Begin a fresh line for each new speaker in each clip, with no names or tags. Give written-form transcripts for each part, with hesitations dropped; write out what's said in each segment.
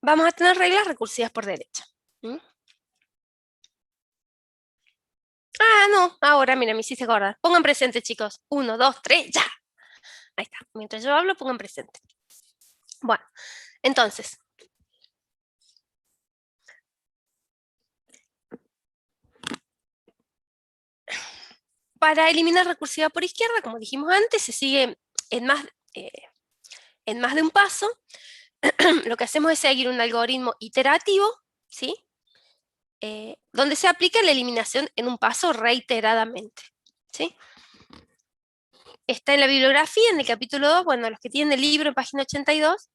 vamos a tener reglas recursivas por derecha. ¿Mm? Ah, no, ahora, mira, me hiciste acordar. Pongan presente, chicos. 1, 2, 3, ya. Ahí está. Mientras yo hablo, pongan presente. Bueno, entonces. Para eliminar recursiva por izquierda, como dijimos antes, se sigue en más, en más de un paso. Lo que hacemos es seguir un algoritmo iterativo, ¿sí? Donde se aplica la eliminación en un paso reiteradamente, ¿sí? Está en la bibliografía, en el capítulo 2, bueno, los que tienen el libro en página 82,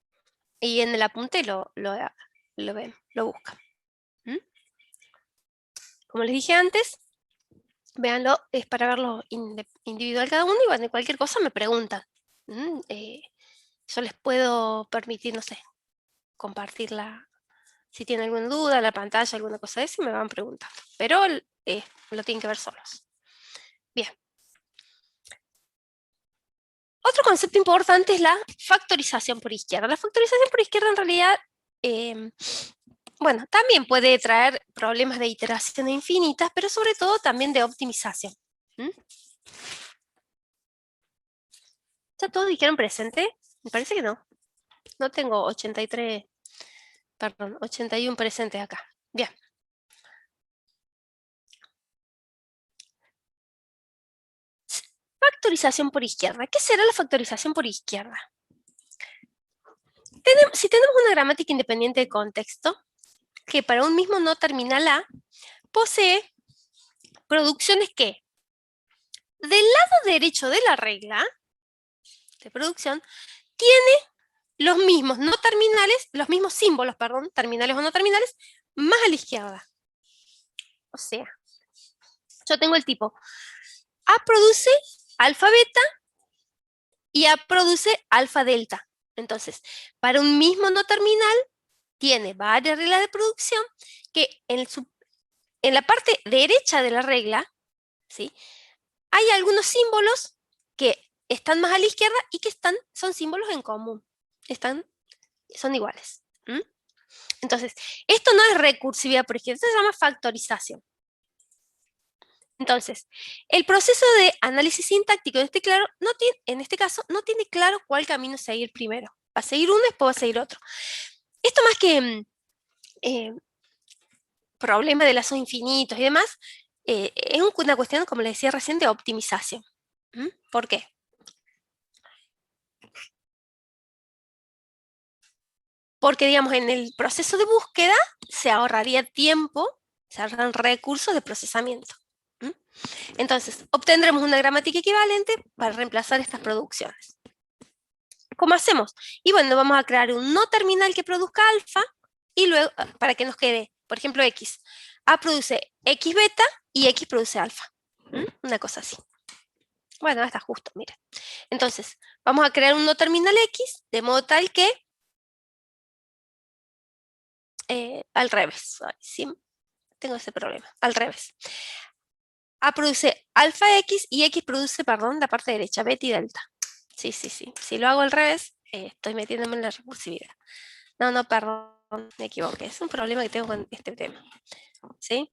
y en el apunte lo ven, lo buscan. ¿Mm? Como les dije antes, véanlo, es para verlo individual cada uno, y bueno, cualquier cosa me preguntan. Yo les puedo permitir, no sé, compartirla, si tienen alguna duda, la pantalla, alguna cosa de eso, me van preguntando. Pero lo tienen que ver solos. Bien. Otro concepto importante es la factorización por izquierda. La factorización por izquierda en realidad, bueno, también puede traer problemas de iteración infinitas, pero sobre todo también de optimización. ¿Mm? ¿Ya todos dijeron presente? Me parece que no. No tengo 83, perdón, 81 presentes acá. Bien. Factorización por izquierda. ¿Qué será la factorización por izquierda? Si tenemos una gramática independiente de contexto, que para un mismo no terminal A posee producciones que, del lado derecho de la regla de producción, tiene los mismos no terminales, los mismos símbolos, perdón, terminales o no terminales, más a la izquierda. O sea, yo tengo el tipo A produce alfa beta y A produce alfa delta. Entonces, para un mismo no terminal, tiene varias reglas de producción que en la parte derecha de la regla, ¿sí?, hay algunos símbolos que están más a la izquierda y que son símbolos en común. Son iguales. ¿Mm? Entonces, esto no es recursividad por izquierda, esto se llama factorización. Entonces, el proceso de análisis sintáctico en este caso no tiene claro cuál camino seguir primero. Va a seguir uno, después va a seguir otro. Esto más que problema de lazos infinitos y demás, es una cuestión, como les decía recién, de optimización. ¿Mm? ¿Por qué? Porque, digamos, en el proceso de búsqueda se ahorraría tiempo, se ahorran recursos de procesamiento. ¿Mm? Entonces, obtendremos una gramática equivalente para reemplazar estas producciones. ¿Cómo hacemos? Y bueno, vamos a crear un no terminal que produzca alfa, y luego, para que nos quede, por ejemplo, X. A produce X beta y X produce alfa. Una cosa así. Bueno, está justo, mira. Entonces, vamos a crear un no terminal X, de modo tal que, al revés. Ay, sí, tengo ese problema. Al revés. A produce alfa X y X produce, perdón, la parte derecha, beta y delta. Sí, sí, sí. Si lo hago al revés, estoy metiéndome en la recursividad. No, perdón, me equivoqué. Es un problema que tengo con este tema. ¿Sí?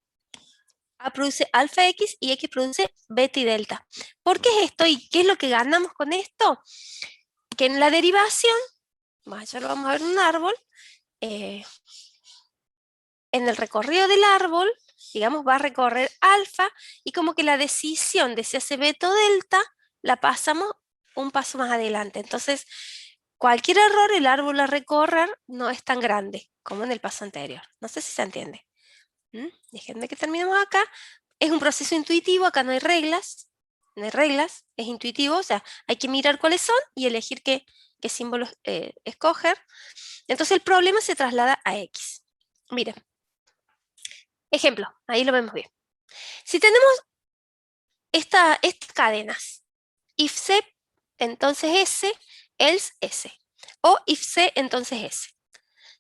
A produce alfa X y X produce beta y delta. ¿Por qué es esto y qué es lo que ganamos con esto? Que en la derivación, ya lo vamos a ver en un árbol, en el recorrido del árbol, digamos, va a recorrer alfa, y como que la decisión de si hace beta o delta, la pasamos un paso más adelante. Entonces, cualquier error el árbol a recorrer no es tan grande como en el paso anterior. No sé si se entiende. Déjenme que terminemos acá. Es un proceso intuitivo, acá no hay reglas. No hay reglas, es intuitivo, o sea, hay que mirar cuáles son y elegir qué símbolos escoger. Entonces el problema se traslada a X. Miren, ejemplo, ahí lo vemos bien. Si tenemos estas cadenas, if C, entonces S, else S, o if C, entonces S.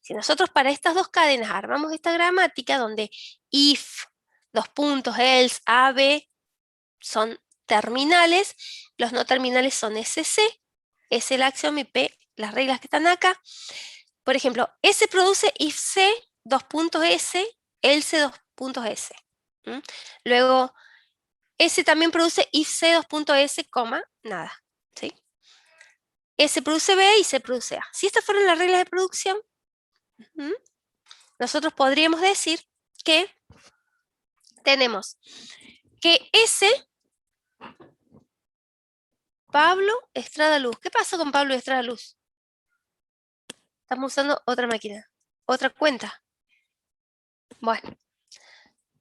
Si nosotros para estas dos cadenas armamos esta gramática donde if, dos puntos, else, A, B son terminales, los no terminales son SC, S la acción y P las reglas que están acá. Por ejemplo, S produce if C, dos puntos S, else dos puntos S. Luego, S también produce if C, dos puntos S, coma, nada. ¿Sí? S produce B y C produce A. Si estas fueron las reglas de producción, nosotros podríamos decir que tenemos que S, Pablo Estrada Luz. ¿Qué pasó con Pablo Estrada Luz? Estamos usando otra máquina, otra cuenta. Bueno,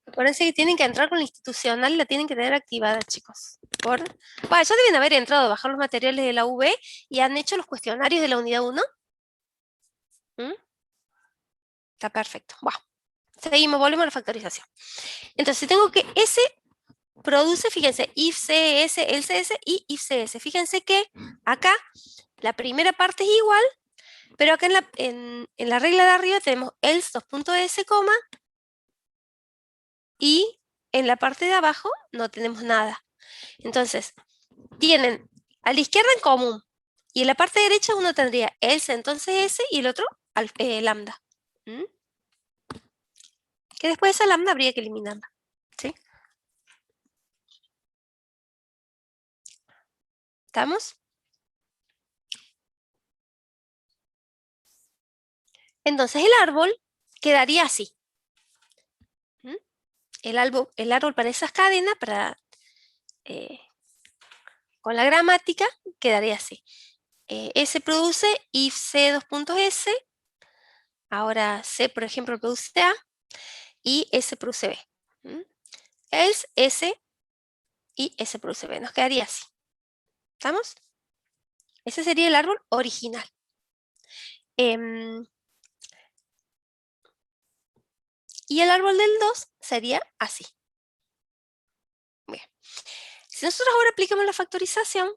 acuérdense que tienen que entrar con la institucional y la tienen que tener activada, chicos. Bueno, ya deben haber entrado a bajar los materiales de la UV y han hecho los cuestionarios de la unidad 1. Está perfecto. Bueno, seguimos, volvemos a la factorización. Entonces tengo que S produce, fíjense, if CS, el CS y if CS. Fíjense que acá la primera parte es igual, pero acá en la regla de arriba tenemos else, dos puntos S, coma, y en la parte de abajo no tenemos nada. Entonces, tienen a la izquierda en común, y en la parte derecha uno tendría else, entonces S, y el otro lambda. Que después de esa lambda habría que eliminarla. ¿Sí? ¿Estamos? Entonces el árbol quedaría así. El árbol para esas cadenas, con la gramática, quedaría así. S produce if C, dos puntos S. Ahora C, por ejemplo, produce A. Y S produce B. Else S y S produce B. Nos quedaría así. ¿Estamos? Ese sería el árbol original. Y el árbol del 2 sería así. Bien. Si nosotros ahora aplicamos la factorización,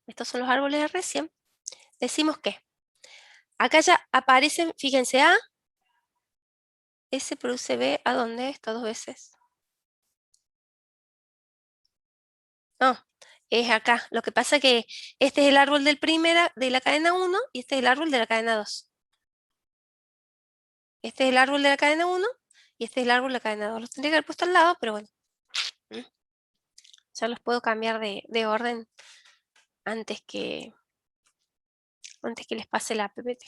estos son los árboles de recién, decimos que acá ya aparecen, fíjense, A, S produce B, ¿a dónde? Está dos veces. No, es acá. Lo que pasa es que este es el árbol de la cadena 1 y este es el árbol de la cadena 2. Este es el árbol de la cadena 1 y este es el árbol de la cadena 2. Los tendría que haber puesto al lado, pero bueno. Ya los puedo cambiar de orden antes que les pase la PPT.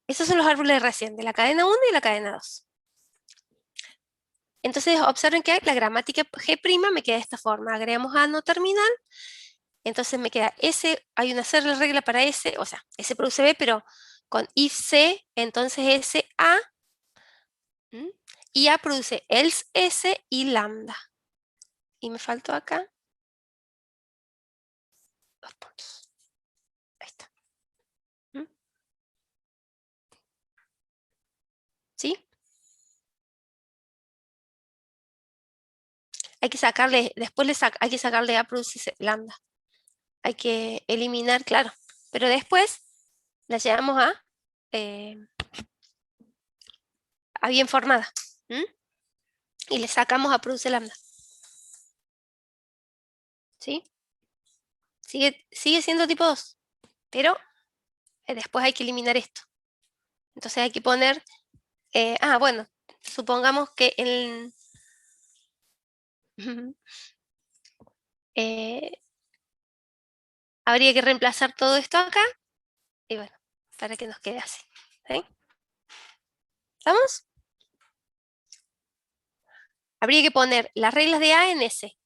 Esos son los árboles de recién, de la cadena 1 y la cadena 2. Entonces observen que la gramática G' me queda de esta forma. Agregamos A no terminal. Entonces me queda S, hay una regla para S, o sea, S produce B, pero con if C, entonces S A, y A produce else S y lambda. Y me faltó acá 2 puntos. Ahí está. ¿Sí? Hay que sacarle, después hay que sacarle A produce lambda. Hay que eliminar, claro, pero después la llevamos a bien formada. Y le sacamos a produce lambda. ¿Sí? Sigue siendo tipo 2, pero después hay que eliminar esto. Entonces hay que poner, bueno, supongamos que habría que reemplazar todo esto acá, y bueno, para que nos quede así. ¿Sí? ¿Estamos? Habría que poner las reglas de A en S.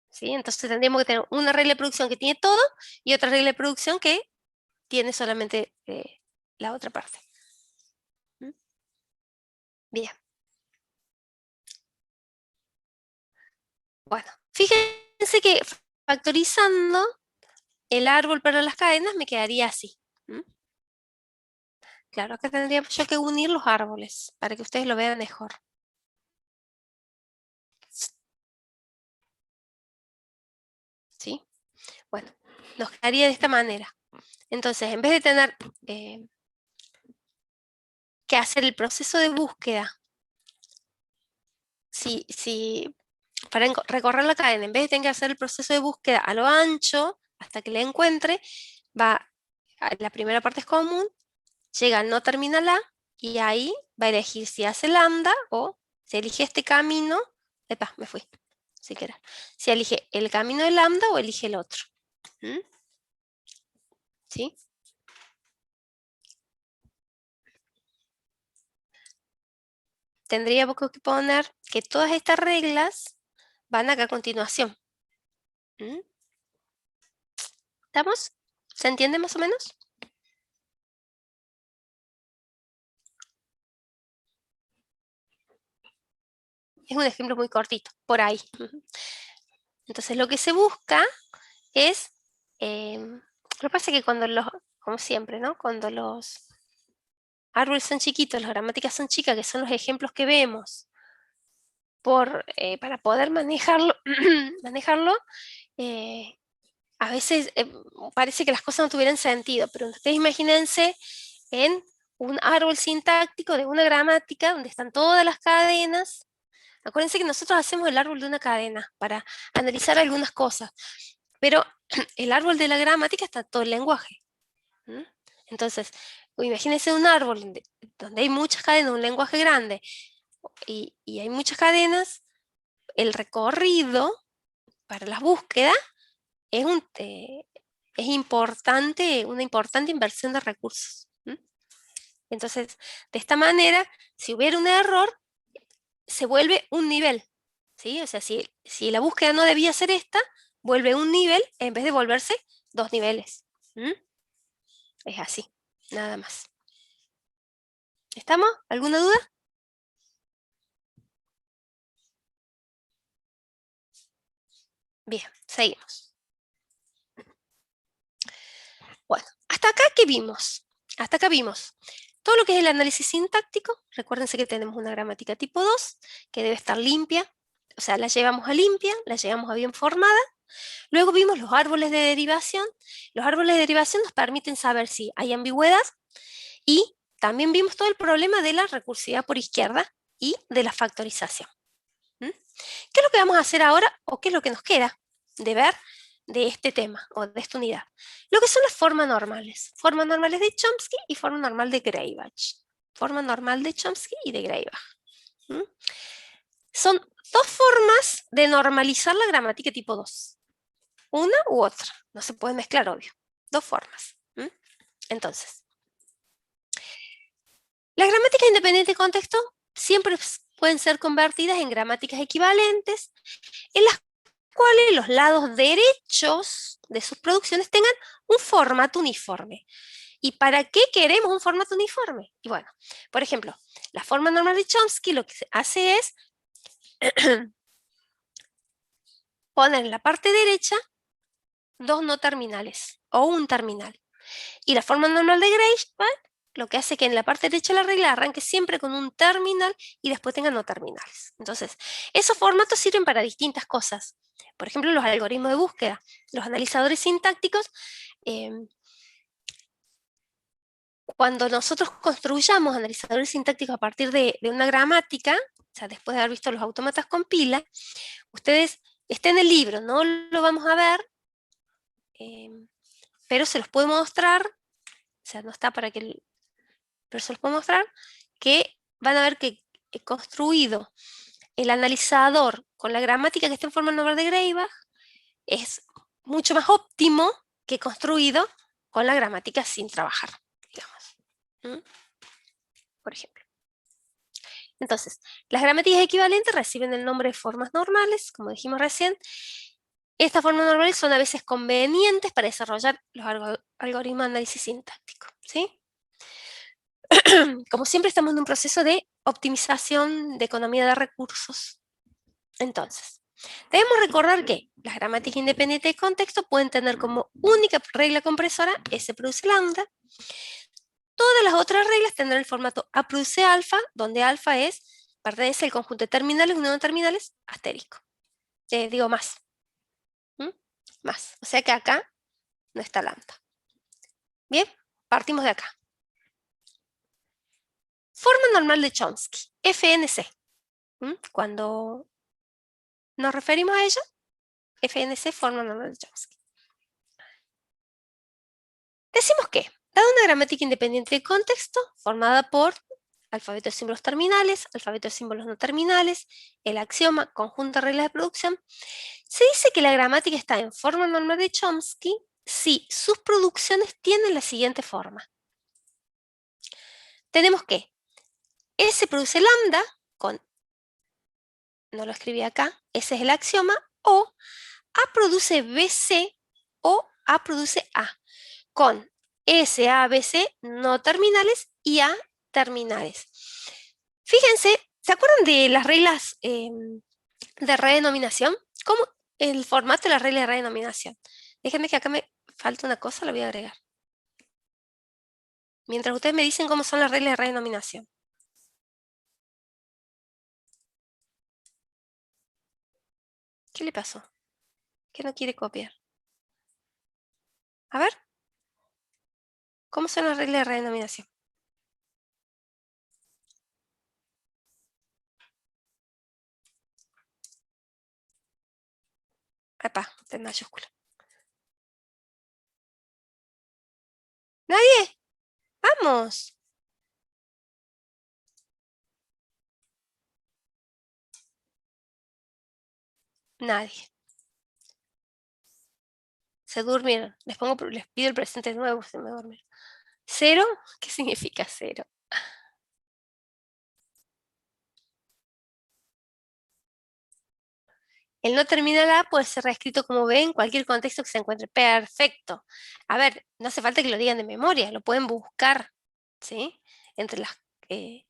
¿Sí? Entonces tendríamos que tener una regla de producción que tiene todo y otra regla de producción que tiene solamente la otra parte. Bien. Bueno, fíjense que factorizando el árbol para las cadenas me quedaría así. Claro, acá tendría yo que unir los árboles para que ustedes lo vean mejor. ¿Sí? Bueno, nos quedaría de esta manera. Entonces, en vez de tener que hacer el proceso de búsqueda, para recorrer la cadena, en vez de tener que hacer el proceso de búsqueda a lo ancho, hasta que le encuentre, va la primera parte es común, llega al no terminal A, y ahí va a elegir si hace lambda o si elige este camino. Epa, me fui, si quieres. Si elige el camino de lambda o elige el otro. ¿Mm? ¿Sí? Tendríamos que poner que todas estas reglas van acá a continuación. ¿Mm? ¿Estamos? ¿Se entiende más o menos? Es un ejemplo muy cortito, por ahí. Entonces lo que se busca es, lo que pasa es que cuando los, como siempre, ¿no? Cuando los árboles son chiquitos, las gramáticas son chicas, que son los ejemplos que vemos, para poder manejarlo, manejarlo, eh, a veces parece que las cosas no tuvieran sentido, pero ustedes imagínense en un árbol sintáctico de una gramática donde están todas las cadenas. Acuérdense que nosotros hacemos el árbol de una cadena para analizar algunas cosas, pero el árbol de la gramática está todo el lenguaje. ¿Mm? Entonces, imagínense un árbol donde hay muchas cadenas, un lenguaje grande, y hay muchas cadenas. El recorrido para las búsquedas es, es importante, una importante inversión de recursos. ¿Mm? Entonces, de esta manera, si hubiera un error, se vuelve un nivel. ¿Sí? O sea, si la búsqueda no debía ser esta, vuelve un nivel en vez de volverse dos niveles. ¿Mm? Es así, nada más. ¿Estamos? ¿Alguna duda? Bien, seguimos. Bueno, hasta acá, ¿qué vimos? Hasta acá vimos todo lo que es el análisis sintáctico. Recuérdense que tenemos una gramática tipo 2, que debe estar limpia, o sea, la llevamos a limpia, la llevamos a bien formada. Luego vimos los árboles de derivación. Los árboles de derivación nos permiten saber si hay ambigüedad, y también vimos todo el problema de la recursividad por izquierda y de la factorización. ¿Mm? ¿Qué es lo que vamos a hacer ahora, o qué es lo que nos queda de ver de este tema o de esta unidad? Lo que son las formas normales de Chomsky y forma normal de Greibach. Forma normal de Chomsky y de Greibach. ¿Mm? Son dos formas de normalizar la gramática tipo 2. Una u otra. No se puede mezclar, obvio. Dos formas. ¿Mm? Entonces, las gramáticas independientes de contexto siempre pueden ser convertidas en gramáticas equivalentes, en las cuales los lados derechos de sus producciones tengan un formato uniforme. ¿Y para qué queremos un formato uniforme? Y bueno, por ejemplo, la forma normal de Chomsky lo que hace es poner en la parte derecha dos no terminales o un terminal. Y la forma normal de Greifswald lo que hace que en la parte derecha de la regla arranque siempre con un terminal y después tenga no terminales. Entonces, esos formatos sirven para distintas cosas. Por ejemplo, los algoritmos de búsqueda, los analizadores sintácticos. eh, Cuando nosotros construyamos analizadores sintácticos a partir de una gramática, o sea, después de haber visto los autómatas con pila, ustedes, está en el libro, no lo vamos a ver, pero se los puedo mostrar, o sea, no está para que, pero se los puedo mostrar, que van a ver que he construido el analizador con la gramática que está en forma normal de Greibach es mucho más óptimo que construido con la gramática sin trabajar, digamos. ¿Mm? Por ejemplo. Entonces, las gramáticas equivalentes reciben el nombre de formas normales, como dijimos recién. Estas formas normales son a veces convenientes para desarrollar los algoritmos de análisis sintáctico, ¿sí? Como siempre estamos en un proceso de optimización de economía de recursos. Entonces, debemos recordar que las gramáticas independientes de contexto pueden tener como única regla compresora S produce lambda. Todas las otras reglas tendrán el formato A produce alfa, donde alfa pertenece al conjunto de terminales y no terminales asterisco. Digo más. ¿Mm? Más. O sea que acá no está lambda. Bien, partimos de acá. Forma normal de Chomsky, FNC. Cuando nos referimos a ella, FNC, forma normal de Chomsky. Decimos que Dada una gramática independiente de contexto, formada por alfabeto de símbolos terminales, alfabeto de símbolos no terminales, el axioma, conjunto de reglas de producción, se dice que la gramática está en forma normal de Chomsky si sus producciones tienen la siguiente forma. Tenemos que S produce lambda con, no lo escribí acá, ese es el axioma, o A produce BC o A produce A, con S, A, BC no terminales y A terminales. Fíjense, ¿se acuerdan de las reglas de redenominación? ¿Cómo el formato de la regla de redenominación? Déjenme que acá me falta una cosa, la voy a agregar. Mientras ustedes me dicen cómo son las reglas de redenominación. ¿Qué le pasó? ¿Qué no quiere copiar? A ver, ¿cómo son las reglas de redenominación? Epa, en mayúscula. ¿Nadie? ¡Vamos! Nadie. Se durmieron. Les pido el presente nuevo, se me durmieron. ¿Cero? ¿Qué significa cero? El no terminal A puede ser reescrito como B en cualquier contexto que se encuentre. Perfecto. A ver, no hace falta que lo digan de memoria, lo pueden buscar, ¿sí? Entre en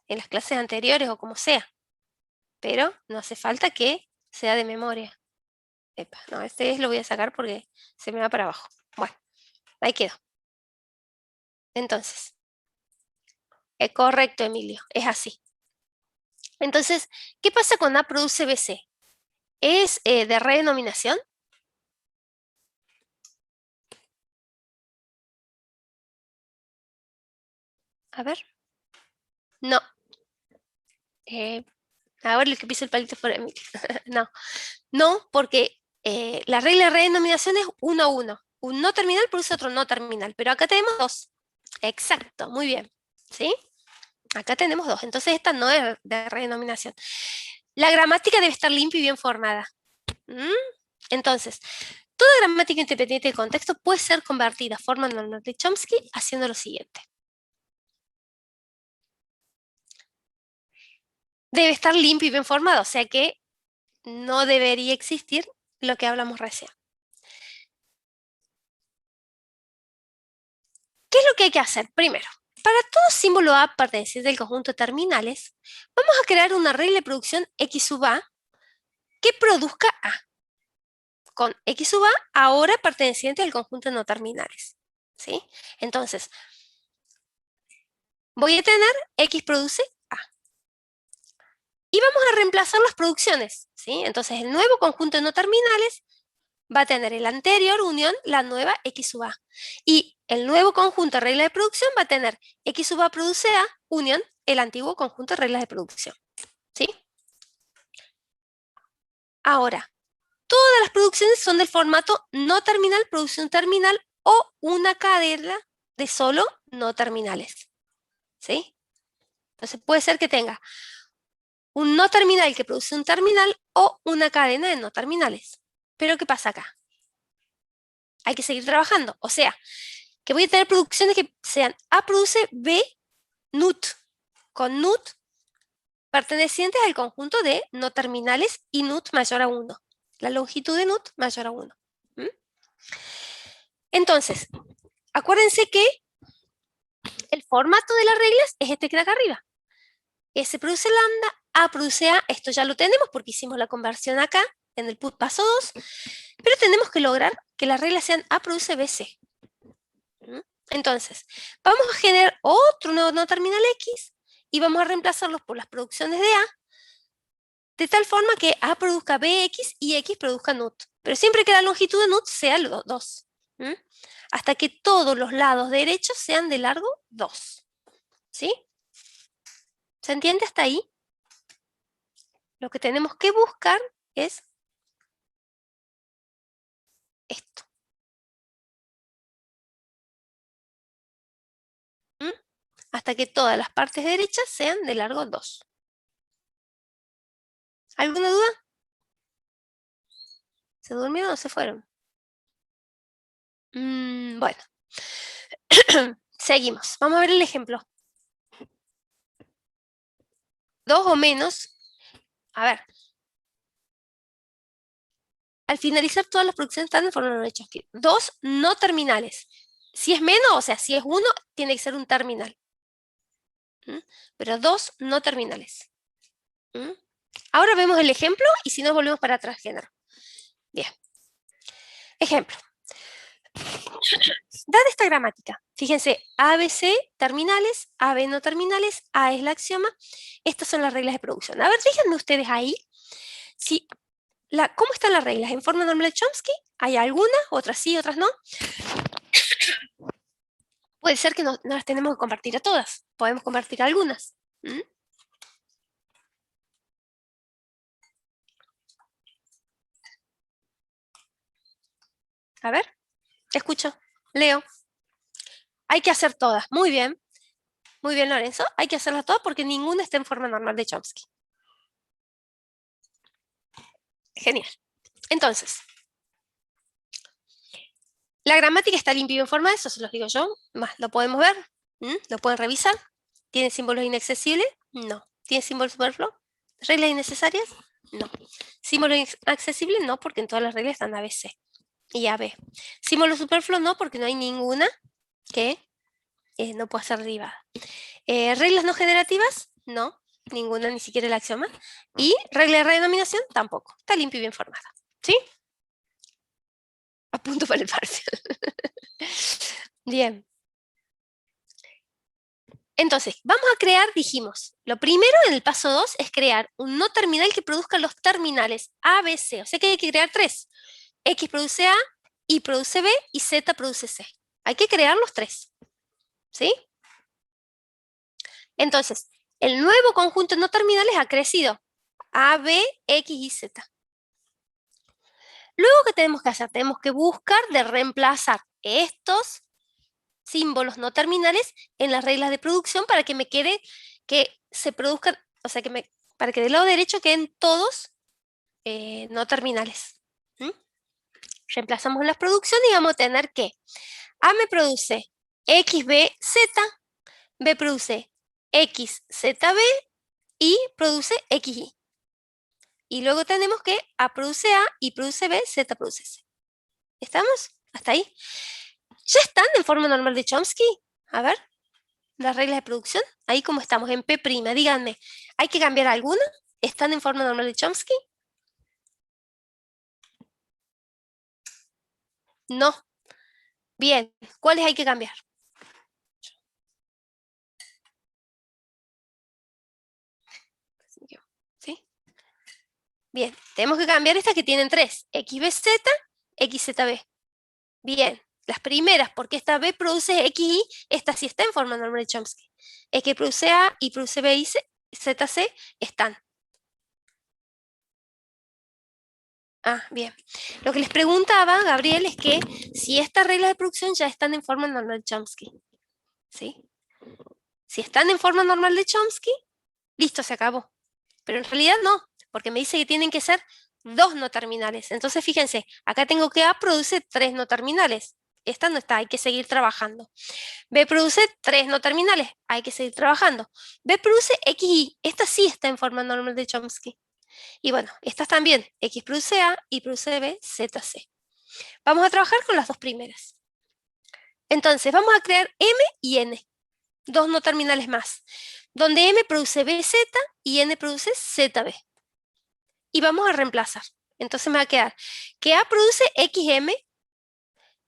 las clases anteriores o como sea. Pero no hace falta que sea de memoria. Epa, no, lo voy a sacar porque se me va para abajo. Bueno, ahí quedó. Entonces, es correcto, Emilio, es así. Entonces, ¿qué pasa cuando A produce BC? ¿Es de redenominación? A ver. No. Eh, ahora el que pisa el palito fue Emilio. No. No, porque la regla de redenominación es 1 a 1. Un no terminal produce otro no terminal, pero acá tenemos dos. Exacto, muy bien. ¿Sí? Acá tenemos dos, entonces esta no es de redenominación. La gramática debe estar limpia y bien formada. ¿Mm? Entonces, toda gramática independiente de contexto puede ser convertida a forma normal de Chomsky haciendo lo siguiente. Debe estar limpio y bien formado, o sea que no debería existir lo que hablamos recién. ¿Qué es lo que hay que hacer? Primero, para todo símbolo A perteneciente al conjunto de terminales, vamos a crear una regla de producción X sub A que produzca A, con X sub A ahora perteneciente al conjunto de no terminales. ¿Sí? Entonces, voy a tener X produce A. Y vamos a reemplazar las producciones. ¿Sí? Entonces, el nuevo conjunto de no terminales va a tener el anterior unión la nueva X sub A. Y el nuevo conjunto de reglas de producción va a tener X sub A produce A unión el antiguo conjunto de reglas de producción. ¿Sí? Ahora, todas las producciones son del formato no terminal, producción terminal o una cadena de solo no terminales. ¿Sí? Entonces puede ser que tenga un no terminal que produce un terminal o una cadena de no terminales. Pero ¿qué pasa acá? Hay que seguir trabajando. O sea, que voy a tener producciones que sean A produce B NUT, con NUT pertenecientes al conjunto de no terminales y NUT mayor a 1. La longitud de NUT mayor a 1. ¿Mm? Entonces, acuérdense que el formato de las reglas es este que da acá arriba. S produce lambda, A produce A, esto ya lo tenemos porque hicimos la conversión acá, en el paso 2, pero tenemos que lograr que las reglas sean A produce BC. Entonces, vamos a generar otro nuevo no terminal X y vamos a reemplazarlos por las producciones de A, de tal forma que A produzca BX y X produzca NUT. Pero siempre que la longitud de NUT sea 2. Hasta que todos los lados derechos sean de largo 2. ¿Sí? ¿Se entiende hasta ahí? Lo que tenemos que buscar es esto. hasta que todas las partes derechas sean de largo 2. ¿Alguna duda? ¿Se durmieron o se fueron? Bueno. Seguimos. Vamos a ver el ejemplo. 2 o menos. A ver. Al finalizar todas las producciones están en forma de Chomsky. 2 no terminales. Si es menos, o sea, si es 1, tiene que ser un terminal. Pero 2 no terminales. Ahora vemos el ejemplo y si no volvemos para atrás, género. Bien. Ejemplo. Dada esta gramática, fíjense, A, B, C terminales, A, B no terminales, A es la axioma. Estas son las reglas de producción. A ver, díganme ustedes ahí, ¿cómo están las reglas? ¿En forma normal de Chomsky? ¿Hay algunas? ¿Otras sí, otras no? Puede ser que no las tenemos que compartir a todas. Podemos compartir algunas. A ver, te escucho. Leo. Hay que hacer todas. Muy bien. Muy bien, Lorenzo. Hay que hacerlas todas porque ninguna está en forma normal de Chomsky. Genial. Entonces, la gramática está limpia y bien formada, eso se los digo yo. Más, lo podemos ver. Lo pueden revisar. ¿Tiene símbolos inaccesibles? No. ¿Tiene símbolos superfluos? ¿Reglas innecesarias? No. ¿Símbolos inaccesibles? No, porque en todas las reglas están ABC y AB. ¿Símbolos superfluos? No, porque no hay ninguna que no pueda ser derivada. ¿Reglas no generativas? No, ninguna, ni siquiera el axioma. Y regla de redenominación, tampoco. Está limpio y bien formada. ¿Sí? A punto para el parcial. Bien. Entonces, vamos a crear, dijimos, lo primero en el paso 2 es crear un no terminal que produzca los terminales A, B, C. O sea que hay que crear 3. X produce A, Y produce B y Z produce C. Hay que crear los 3. ¿Sí? Entonces, el nuevo conjunto de no terminales ha crecido. A, B, X y Z. Luego, ¿qué tenemos que hacer? Tenemos que buscar de reemplazar estos símbolos no terminales en las reglas de producción para que me quede, que se produzcan, o sea, para que del lado derecho queden todos no terminales. Reemplazamos las producciones y vamos a tener que A me produce X, B, Z, B produce X, Z, B y produce X, Y. Y luego tenemos que A produce A, Y produce B, Z produce C. ¿Estamos? ¿Hasta ahí? ¿Ya están en forma normal de Chomsky? A ver, las reglas de producción. Ahí como estamos, en P'. Díganme, ¿hay que cambiar alguna? ¿Están en forma normal de Chomsky? No. Bien, ¿cuáles hay que cambiar? ¿Sí? Bien, tenemos que cambiar estas que tienen 3. XBZ, XZB. Bien, las primeras, porque esta B produce XY, esta sí está en forma normal de Chomsky. X produce A, Y produce B y ZC están. Ah, bien. Lo que les preguntaba, Gabriel, es que si estas reglas de producción ya están en forma normal de Chomsky. ¿Sí? Si están en forma normal de Chomsky, listo, se acabó. Pero en realidad no, porque me dice que tienen que ser 2 no terminales. Entonces, fíjense, acá tengo que A produce 3 no terminales. Esta no está, hay que seguir trabajando. B produce 3 no terminales, hay que seguir trabajando. B produce XY, esta sí está en forma normal de Chomsky. Y bueno, estas también, X produce A, Y produce B, ZC. Vamos a trabajar con las dos primeras. Entonces, vamos a crear M y N, 2 no terminales más, donde M produce BZ y N produce ZB. Y vamos a reemplazar. Entonces me va a quedar que A produce XM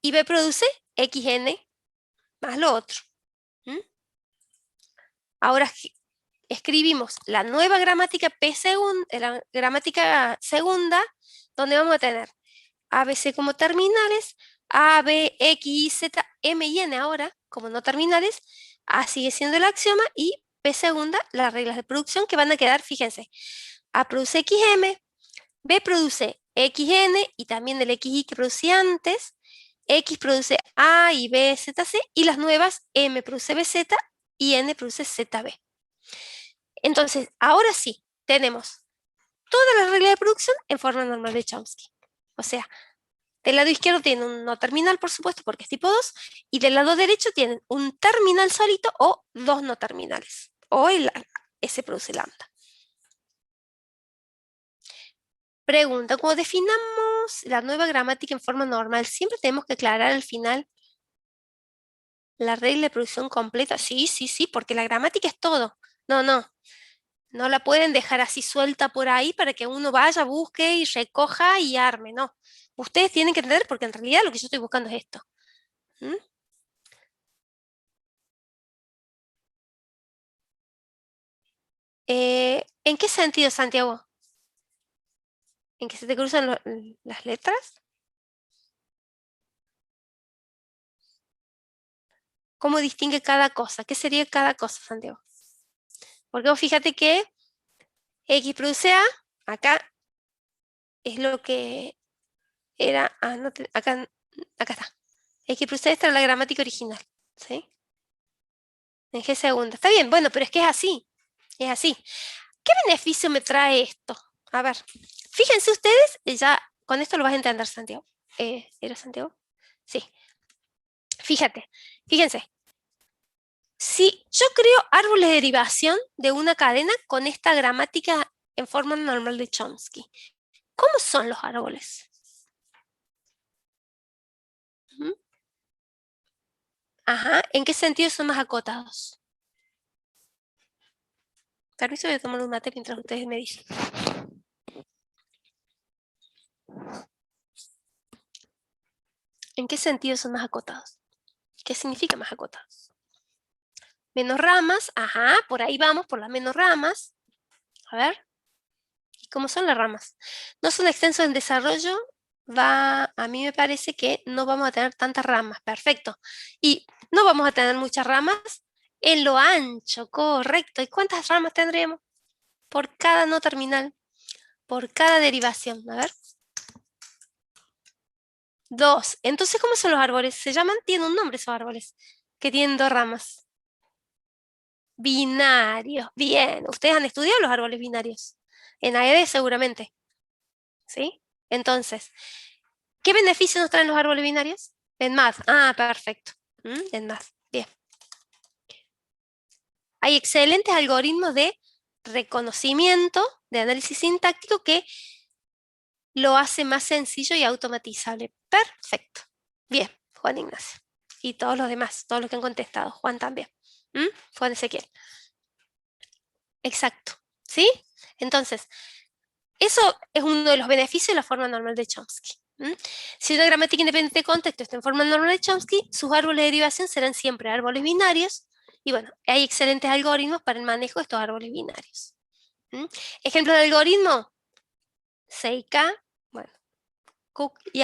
y B produce XN más lo otro. Ahora escribimos la nueva gramática la gramática segunda, donde vamos a tener ABC como terminales, A, B, X, Y, Z, M y N ahora como no terminales, A sigue siendo el axioma y P segunda las reglas de producción que van a quedar, fíjense, A produce XM, B produce XN y también el XY que producía antes, X produce A y B, Z, C y las nuevas M produce BZ y n produce ZB. Entonces, ahora sí, tenemos toda la regla de producción en forma normal de Chomsky. O sea, del lado izquierdo tienen un no terminal, por supuesto, porque es tipo 2, y del lado derecho tienen un terminal solito o dos no terminales, o S produce lambda. Pregunta, cuando definamos la nueva gramática en forma normal, ¿siempre tenemos que aclarar al final la regla de producción completa? Sí, sí, sí, porque la gramática es todo. No la pueden dejar así suelta por ahí para que uno vaya, busque y recoja y arme, no. Ustedes tienen que entender porque en realidad lo que yo estoy buscando es esto. ¿Mm? ¿En qué sentido, Santiago? ¿En que se te cruzan las letras? ¿Cómo distingue cada cosa? ¿Qué sería cada cosa, Santiago? Porque vos fíjate que X produce A, acá es lo que era, no acá está. X produce esta era la gramática original, ¿sí? En G segunda. Está bien, bueno, pero es que es así, es así. ¿Qué beneficio me trae esto? A ver, fíjense ustedes, ya con esto lo vas a entender, Santiago. ¿Era Santiago? Sí. Fíjense. Si yo creo árboles de derivación de una cadena con esta gramática en forma normal de Chomsky, ¿cómo son los árboles? Ujú. Ajá, ¿en qué sentido son más acotados? Permiso, voy a tomar un mate mientras ustedes me dicen. ¿En qué sentido son más acotados? ¿Qué significa más acotados? Menos ramas, ajá, por ahí vamos, por las menos ramas. A ver, ¿cómo son las ramas? No son extensos en desarrollo, a mí me parece que no vamos a tener tantas ramas, perfecto. Y no vamos a tener muchas ramas en lo ancho, correcto. ¿Y cuántas ramas tendremos? Por cada no terminal, por cada derivación. A ver. Dos. Entonces, ¿cómo son los árboles? Se llaman, tienen un nombre esos árboles, que tienen dos ramas. Binarios. Bien, ustedes han estudiado los árboles binarios. En AED seguramente. ¿Sí? Entonces, ¿qué beneficios nos traen los árboles binarios? En math. Ah, perfecto. En math. Bien. Hay excelentes algoritmos de reconocimiento, de análisis sintáctico que lo hace más sencillo y automatizable. Perfecto. Bien, Juan Ignacio. Y todos los demás, todos los que han contestado. Juan también. Juan Ezequiel. Exacto. ¿Sí? Entonces, eso es uno de los beneficios de la forma normal de Chomsky. Si una gramática independiente de contexto está en forma normal de Chomsky, sus árboles de derivación serán siempre árboles binarios. Y bueno, hay excelentes algoritmos para el manejo de estos árboles binarios. Ejemplo de algoritmo, Seika, bueno, Cook y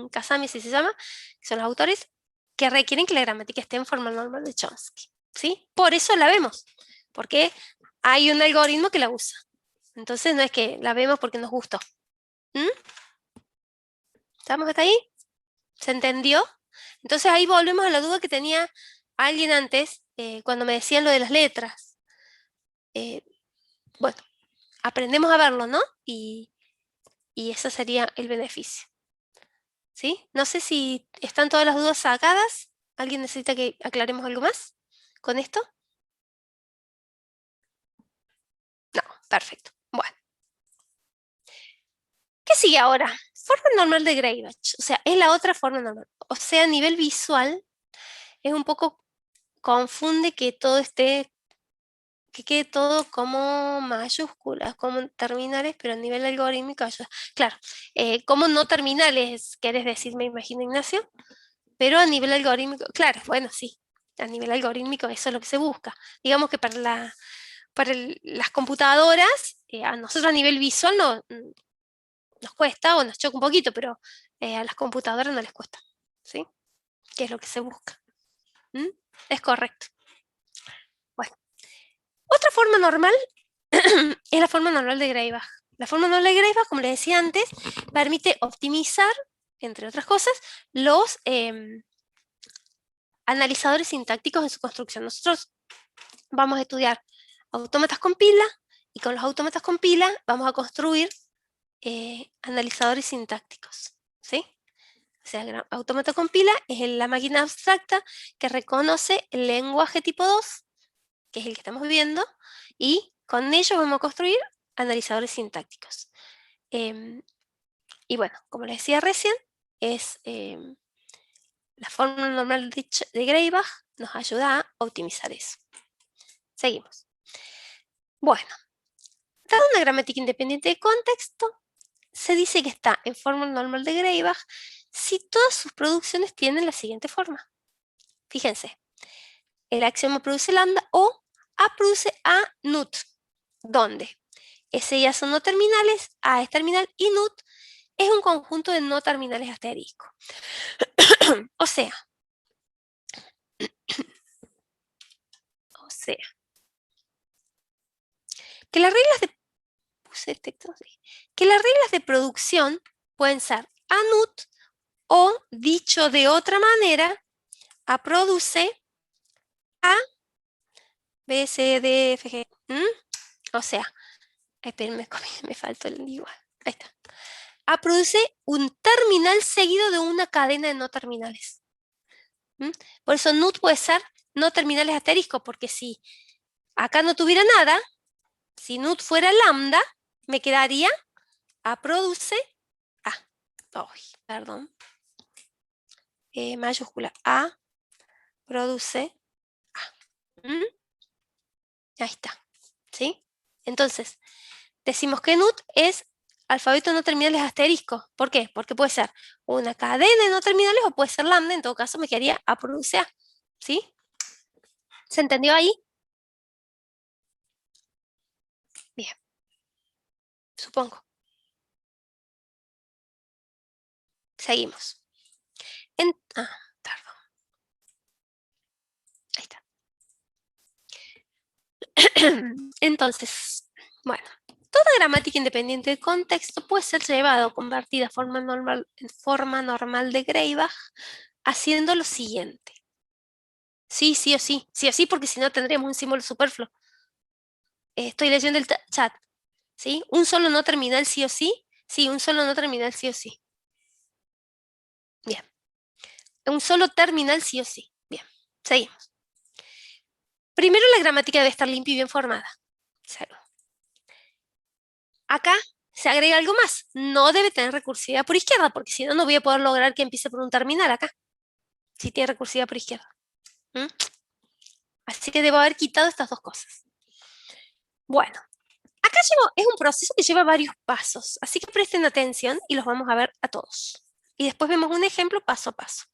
Kasami, si se llama, que son los autores, que requieren que la gramática esté en forma normal de Chomsky. ¿Sí? Por eso la vemos, porque hay un algoritmo que la usa. Entonces no es que la vemos porque nos gustó. ¿Estamos hasta ahí? ¿Se entendió? Entonces ahí volvemos a la duda que tenía alguien antes, cuando me decían lo de las letras. Eh, bueno, aprendemos a verlo, ¿no? Y ese sería el beneficio. ¿Sí? No sé si están todas las dudas sacadas. ¿Alguien necesita que aclaremos algo más con esto? No, perfecto. Bueno, ¿qué sigue ahora? Forma normal de Greibach. O sea, es la otra forma normal. O sea, a nivel visual, es un poco confunde que quede todo como mayúsculas, como terminales, pero a nivel algorítmico ayuda. Claro, como no terminales, querés decir, me imagino, Ignacio, pero a nivel algorítmico, claro, bueno, sí, a nivel algorítmico eso es lo que se busca. Digamos que las computadoras, a nosotros a nivel visual nos cuesta o nos choca un poquito, pero a las computadoras no les cuesta, ¿sí? Que es lo que se busca. ¿Mm? Es correcto. Bueno, otra forma normal es la forma normal de Greibach. La forma normal de Greibach, como les decía antes, permite optimizar, entre otras cosas, los analizadores sintácticos en su construcción. Nosotros vamos a estudiar autómatas con pila, y con los autómatas con pila vamos a construir analizadores sintácticos, ¿sí? O sea, el autómata con pila es la máquina abstracta que reconoce el lenguaje tipo 2, que es el que estamos viendo, y con ello vamos a construir analizadores sintácticos. Y bueno, como les decía recién, es la fórmula normal de Greibach nos ayuda a optimizar eso. Seguimos. Bueno, dada una gramática independiente de contexto, se dice que está en forma normal de Greibach si todas sus producciones tienen la siguiente forma. Fíjense, el axioma produce lambda o A produce A nut, donde S y A son no terminales, A es terminal y nut es un conjunto de no terminales asterisco. O sea, que las reglas de que las reglas de producción pueden ser A nut o, dicho de otra manera, A produce A, B, C, D, F, G. O sea, espérenme, me faltó el igual. Ahí está. A produce un terminal seguido de una cadena de no terminales. Por eso nut puede ser no terminales asterisco, porque si acá no tuviera nada, si nut fuera lambda, me quedaría A produce A. Perdón. Mayúscula A produce A. Ahí está. ¿Sí? Entonces, decimos que nut es alfabeto no terminales asterisco. ¿Por qué? Porque puede ser una cadena de no terminales o puede ser lambda. En todo caso, me quedaría A produce A. ¿Sí? ¿Se entendió ahí? Bien. Supongo. Seguimos. Perdón. Ahí está. Entonces, bueno, toda gramática independiente de contexto puede ser llevada o convertida en forma normal de Greibach haciendo lo siguiente. Sí, sí o sí. Sí o sí, porque si no tendríamos un símbolo superfluo. Estoy leyendo el chat. ¿Sí? Un solo no terminal sí o sí. Sí, un solo no terminal sí o sí. Bien. Un solo terminal sí o sí. Bien. Seguimos. Primero, la gramática debe estar limpia y bien formada. Acá se agrega algo más. No debe tener recursividad por izquierda, porque si no, no voy a poder lograr que empiece por un terminal acá. Si tiene recursividad por izquierda. Así que debo haber quitado estas dos cosas. Bueno, acá es un proceso que lleva varios pasos, así que presten atención y los vamos a ver a todos. Y después vemos un ejemplo paso a paso.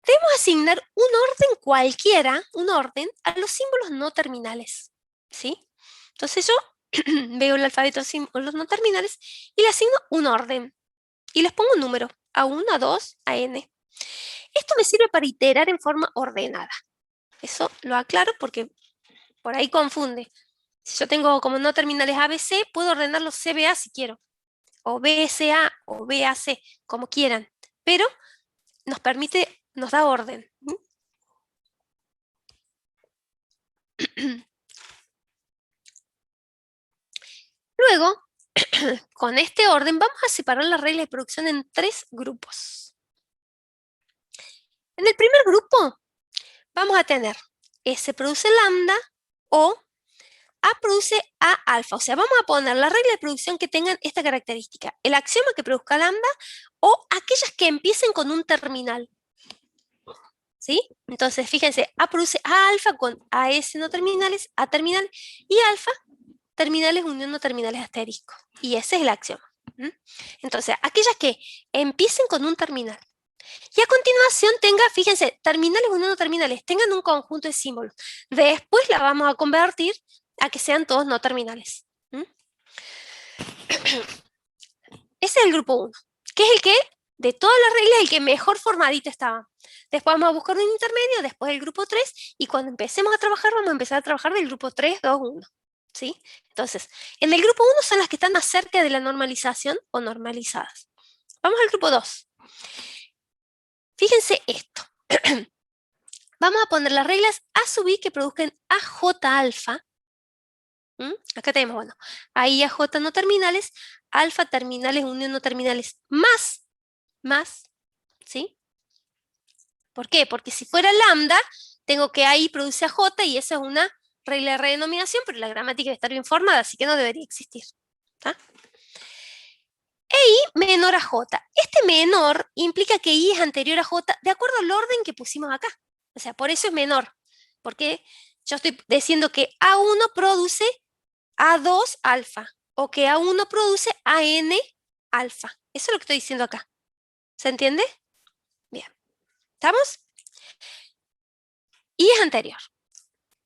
Debemos asignar un orden cualquiera, un orden, a los símbolos no terminales. ¿Sí? Entonces yo veo el alfabeto de símbolos no terminales y le asigno un orden. Y les pongo un número, A1, A2, a N. Esto me sirve para iterar en forma ordenada. Eso lo aclaro porque por ahí confunde. Si yo tengo como no terminales ABC, puedo ordenarlos CBA si quiero, o BSA, o BAC, como quieran, pero nos da orden. Luego, con este orden, vamos a separar las reglas de producción en 3 grupos. En el primer grupo, vamos a tener S produce lambda o A produce A alfa. O sea, vamos a poner la regla de producción que tengan esta característica. El axioma que produzca lambda o aquellas que empiecen con un terminal. ¿Sí? Entonces, fíjense, A produce A alfa con AS no terminales, A terminal, y alfa, terminales unión no terminales asterisco. Y ese es el axioma. Entonces, aquellas que empiecen con un terminal. Y a continuación fíjense, terminales unión no terminales, tengan un conjunto de símbolos. Después la vamos a convertir a que sean todos no terminales. Ese es el grupo 1, que es el que, de todas las reglas, el que mejor formadito estaba. Después vamos a buscar un intermedio, después el grupo 3, y cuando empecemos a trabajar, vamos a empezar a trabajar del grupo 3, 2, 1. ¿Sí? Entonces, en el grupo 1 son las que están más cerca de la normalización o normalizadas. Vamos al grupo 2. Fíjense esto. vamos a poner las reglas A sub I que produzcan AJ alfa. Acá tenemos, bueno, ahí AJ no terminales, alfa terminales, unión no terminales, más, ¿sí? ¿Por qué? Porque si fuera lambda, tengo que ahí produce AJ y esa es una regla de redenominación, pero la gramática debe estar bien formada, así que no debería existir. ¿Tá? I menor a J. Este menor implica que I es anterior a J de acuerdo al orden que pusimos acá. O sea, por eso es menor. Porque yo estoy diciendo que A1 produce A2 alfa o que A1 produce AN alfa. Eso es lo que estoy diciendo acá. ¿Se entiende? Bien. ¿Estamos? Y es anterior.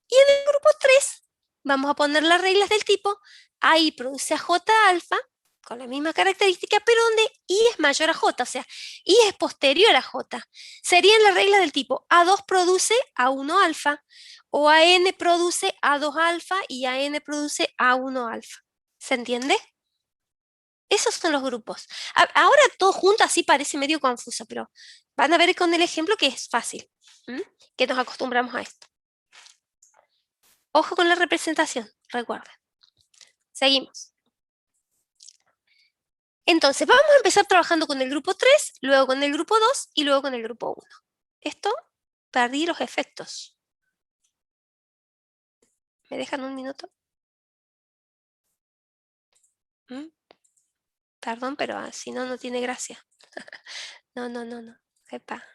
Y en el grupo 3 vamos a poner las reglas del tipo AI produce a J alfa con la misma característica, pero donde I es mayor a J, o sea, I es posterior a J. Serían las reglas del tipo A2 produce A1 alfa o AN produce A2 alfa y AN produce A1 alfa. ¿Se entiende? Esos son los grupos. Ahora todo junto así parece medio confuso, pero van a ver con el ejemplo que es fácil, que nos acostumbramos a esto. Ojo con la representación, recuerden. Seguimos. Entonces, vamos a empezar trabajando con el grupo 3, luego con el grupo 2 y luego con el grupo 1. Esto, perdí los efectos. ¿Me dejan un minuto? Perdón, pero si no, no tiene gracia. No. Epa.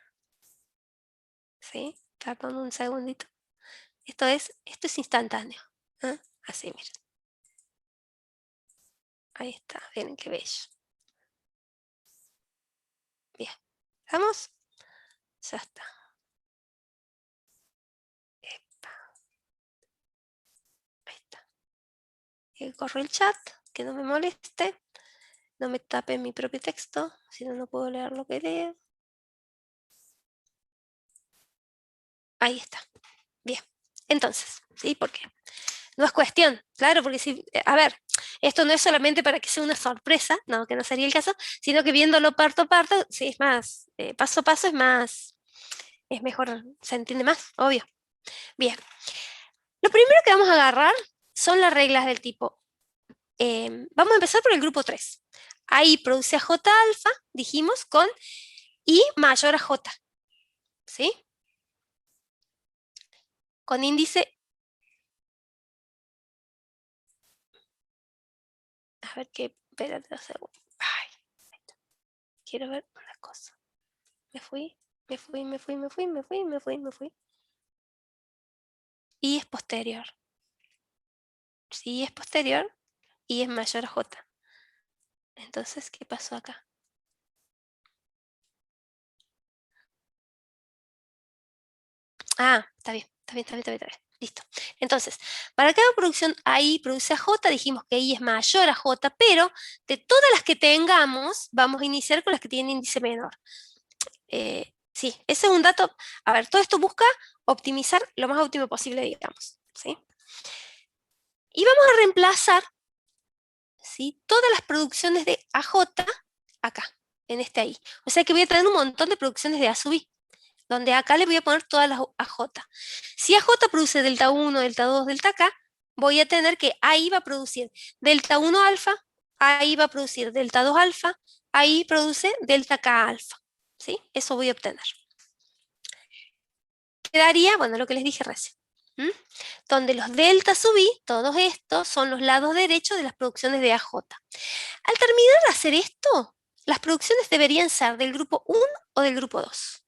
¿Sí? Perdón un segundito. Esto es instantáneo. Así, miren. Ahí está, miren qué bello. Bien, ¿vamos? Ya está. Epa. Ahí está. Corro el chat, que no me moleste. No me tape mi propio texto, si no, no puedo leer lo que leo. Ahí está. Bien. Entonces, ¿sí? ¿Por qué? No es cuestión, claro, porque si, a ver, esto no es solamente para que sea una sorpresa, no, que no sería el caso, sino que viéndolo parto a parto, sí, es más, paso a paso es mejor, se entiende más, obvio. Bien. Lo primero que vamos a agarrar son las reglas del tipo. Vamos a empezar por el grupo 3. Ahí produce a J alfa, dijimos, con I mayor a J. ¿Sí? Con índice. A ver qué. Espérate un segundo. Ay, quiero ver una cosa. Me fui. Y es posterior. Si es posterior, y es mayor a J. Entonces, ¿qué pasó acá? Ah, está bien. Listo. Entonces, para cada producción AI produce a J, dijimos que I es mayor a J, pero de todas las que tengamos, vamos a iniciar con las que tienen índice menor. Sí, ese es un dato. A ver, todo esto busca optimizar lo más óptimo posible, digamos. ¿Sí? Y vamos a reemplazar, ¿sí?, todas las producciones de AJ acá, en este ahí. O sea que voy a tener un montón de producciones de A sub I, donde acá le voy a poner todas las AJ. Si AJ produce delta 1, delta 2, delta K, voy a tener que ahí va a producir delta 1 alfa, ahí va a producir delta 2 alfa, ahí produce delta K alfa. ¿Sí? Eso voy a obtener. Quedaría, bueno, lo que les dije recién, donde los delta sub I, todos estos, son los lados derechos de las producciones de AJ. Al terminar de hacer esto, las producciones deberían ser del grupo 1 o del grupo 2.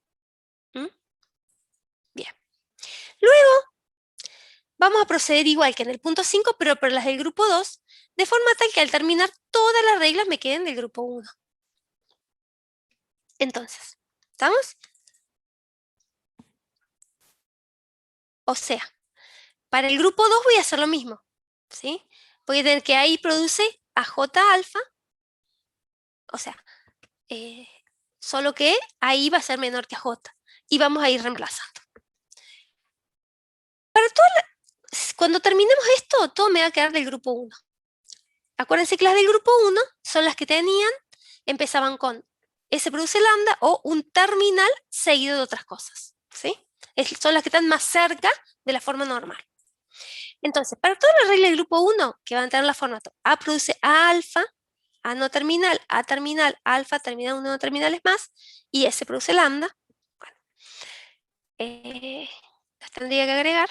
Bien. Luego, vamos a proceder igual que en el punto 5, pero por las del grupo 2, de forma tal que al terminar todas las reglas me queden del grupo 1. Entonces, ¿estamos? O sea, para el grupo 2 voy a hacer lo mismo, ¿sí? Voy a tener que ahí produce a J alfa, o sea, solo que ahí va a ser menor que a J, y vamos a ir reemplazando. Cuando terminemos esto, todo me va a quedar del grupo 1. Acuérdense que las del grupo 1 son las que empezaban con S produce lambda o un terminal seguido de otras cosas, ¿sí? Son las que están más cerca de la forma normal. Entonces, para todas las reglas del grupo 1, que van a tener la forma A produce A alfa, A no terminal, A terminal, alfa, terminal, 1 no terminales más, y S produce lambda. Bueno, las tendría que agregar.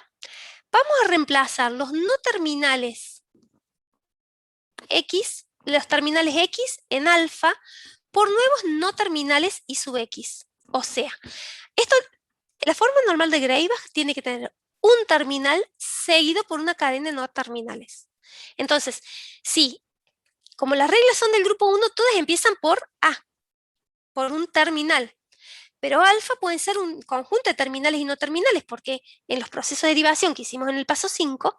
Vamos a reemplazar los no terminales X, los terminales X en alfa, por nuevos no terminales y sub X. O sea, la forma normal de Greibach tiene que tener un terminal seguido por una cadena de no terminales. Entonces, sí, como las reglas son del grupo 1, todas empiezan por A, por un terminal. Pero alfa pueden ser un conjunto de terminales y no terminales, porque en los procesos de derivación que hicimos en el paso 5,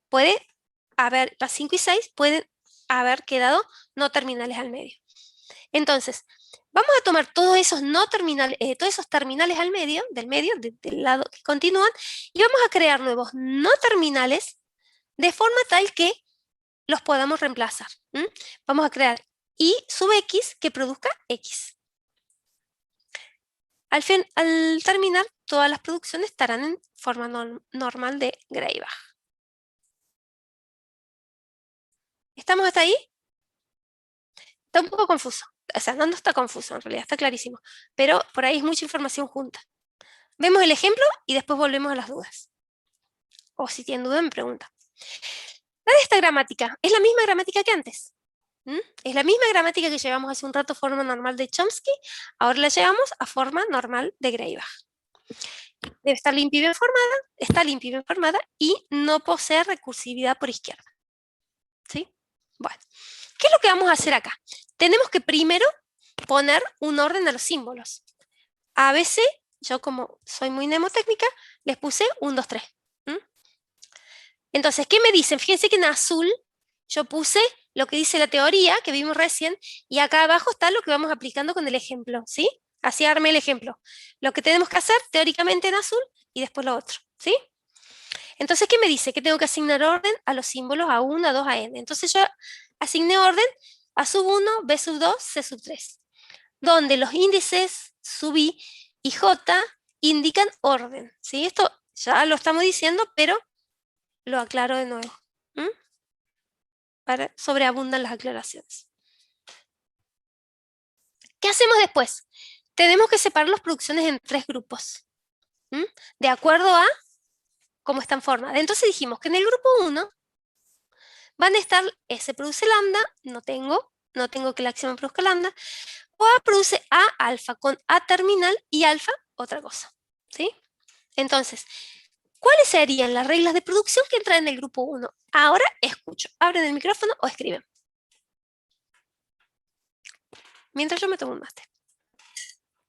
puede haber, las 5 y 6 pueden haber quedado no terminales al medio. Entonces, vamos a tomar todos esos no terminales, todos esos terminales al medio, del lado que continúan, y vamos a crear nuevos no terminales de forma tal que los podamos reemplazar. Vamos a crear y sub x que produzca x. Al terminar, todas las producciones estarán en forma normal de Greibach. ¿Estamos hasta ahí? Está un poco confuso. O sea, no está confuso en realidad, está clarísimo. Pero por ahí es mucha información junta. Vemos el ejemplo y después volvemos a las dudas. O si tienen duda, me preguntan. La de esta gramática es la misma gramática que antes. Es la misma gramática que llevamos hace un rato, forma normal de Chomsky. Ahora la llevamos a forma normal de Greibach. Debe estar limpia y bien formada, está limpia y bien formada y no posee recursividad por izquierda. ¿Sí? Bueno, ¿qué es lo que vamos a hacer acá? Tenemos que primero poner un orden a los símbolos. A veces, yo como soy muy mnemotécnica, les puse 1, 2, 3. Entonces, ¿qué me dicen? Fíjense que en azul yo puse lo que dice la teoría que vimos recién y acá abajo está lo que vamos aplicando con el ejemplo, ¿sí? Así armé el ejemplo. Lo que tenemos que hacer teóricamente en azul y después lo otro, ¿sí? Entonces, ¿qué me dice? Que tengo que asignar orden a los símbolos A1, A2, a N. Entonces yo asigné orden a sub 1, B sub 2, C sub 3, donde los índices sub I y J indican orden, ¿sí? Esto ya lo estamos diciendo, pero lo aclaro de nuevo. Sobreabundan las aclaraciones. ¿Qué hacemos después? Tenemos que separar las producciones en 3 grupos, de acuerdo a cómo están formadas. Entonces dijimos que en el grupo 1 van a estar S produce lambda, no tengo que la acción produzca lambda, o A produce A alfa con A terminal y alfa otra cosa, ¿sí? Entonces, ¿cuáles serían las reglas de producción que entran en el grupo 1? Ahora escucho, abren el micrófono o escriben. Mientras yo me tomo un mate.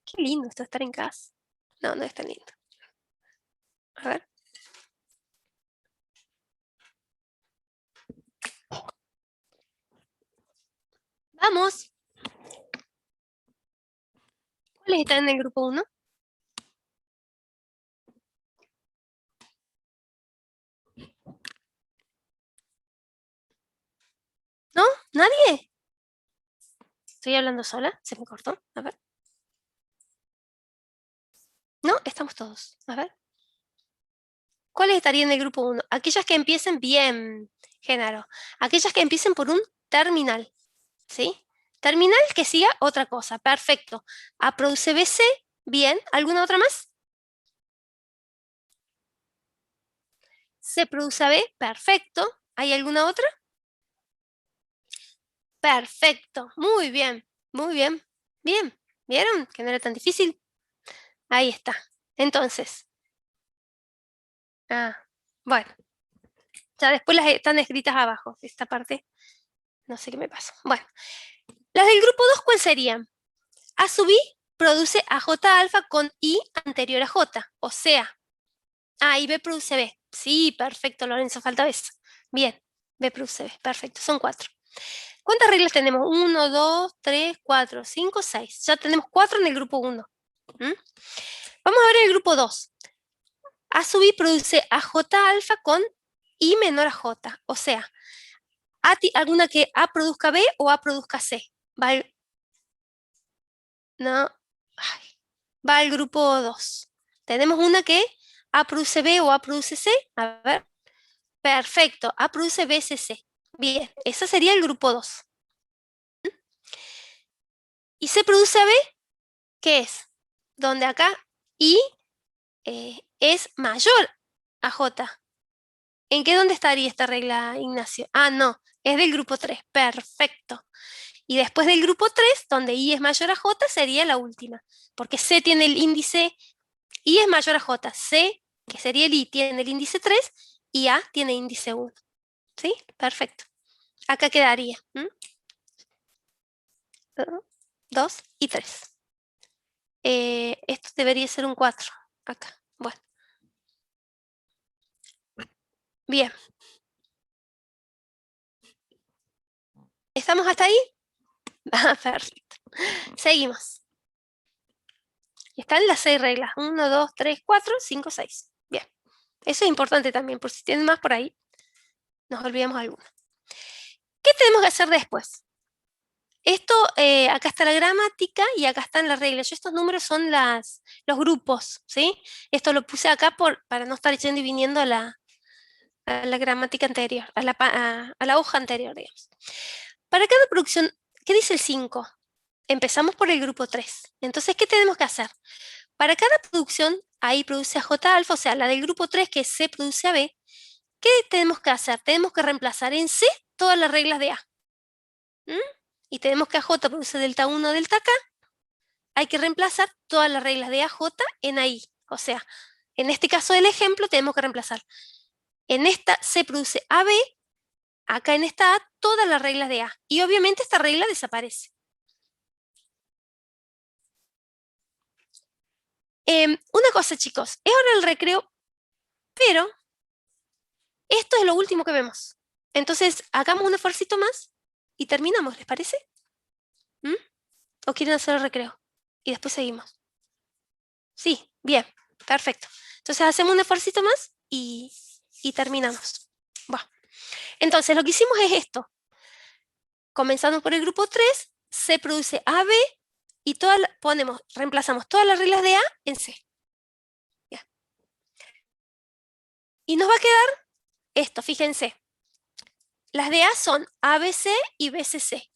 Qué lindo esto de estar en casa. No, no es tan lindo. A ver. Vamos. ¿Cuáles están en el grupo 1? ¿No? ¿Nadie? ¿Estoy hablando sola? ¿Se me cortó? A ver. No, estamos todos. A ver. ¿Cuáles estarían en el grupo 1? Aquellas que empiecen bien, Genaro. Aquellas que empiecen por un terminal. ¿Sí? Terminal que siga otra cosa. Perfecto. A produce BC. Bien. ¿Alguna otra más? C produce AB. Perfecto. ¿Hay alguna otra? Perfecto. Muy bien. Muy bien. Bien. ¿Vieron? Que no era tan difícil. Ahí está. Entonces. Bueno. Ya después las están escritas abajo. Esta parte. No sé qué me pasa. Bueno. Las del grupo 2, ¿cuál serían? A sub I produce a J alfa con I anterior a J. O sea, A y B produce B. Sí, perfecto, Lorenzo, falta B. Bien, B produce B. Perfecto, son 4. ¿Cuántas reglas tenemos? 1, 2, 3, 4, 5, 6. Ya tenemos 4 en el grupo 1. Vamos a ver el grupo 2. A sub I produce a J alfa con I menor a J. O sea, alguna que A produzca B o A produzca C. No. Va al grupo 2. Tenemos una que A produce B o A produce C. A ver. Perfecto. A produce BCC. Bien, ese sería el grupo 2. ¿Y C produce AB? ¿Qué es? Donde acá I es mayor a J. ¿En qué dónde estaría esta regla, Ignacio? Ah, no, es del grupo 3. Perfecto. Y después del grupo 3, donde I es mayor a J, sería la última. Porque C tiene el índice, I es mayor a J. C, que sería el I, tiene el índice 3 y A tiene índice 1. ¿Sí? Perfecto. Acá quedaría 2 y 3. Esto debería ser un 4. Acá. Bueno. Bien. ¿Estamos hasta ahí? Ah, perfecto. Seguimos. Están las 6 reglas. 1, 2, 3, 4, 5, 6. Bien. Eso es importante también, por si tienen más por ahí, nos olvidamos alguna. ¿Qué tenemos que hacer después? Esto, acá está la gramática y acá están las reglas. Estos números son los grupos, ¿sí? Esto lo puse acá para no estar yendo y viniendo a la gramática anterior, a la hoja anterior, digamos. Para cada producción, ¿qué dice el 5? Empezamos por el grupo 3. Entonces, ¿qué tenemos que hacer? Para cada producción, ahí produce a J alfa, o sea, la del grupo 3, que es C produce a B, ¿qué tenemos que hacer? Tenemos que reemplazar en C todas las reglas de A. Y tenemos que AJ produce delta 1, delta K. Hay que reemplazar todas las reglas de AJ en AI. O sea, en este caso del ejemplo tenemos que reemplazar. En esta C produce AB, acá en esta A todas las reglas de A. Y obviamente esta regla desaparece. Una cosa, chicos, es hora del recreo, pero esto es lo último que vemos. Entonces, hagamos un esfuercito más y terminamos, ¿les parece? ¿O quieren hacer el recreo? Y después seguimos. Sí, bien, perfecto. Entonces hacemos un esfuercito más y terminamos. Bueno, entonces lo que hicimos es esto. Comenzando por el grupo 3, se produce AB y reemplazamos todas las reglas de A en C. Ya. Y nos va a quedar esto, fíjense. Las de A son ABC y BCC.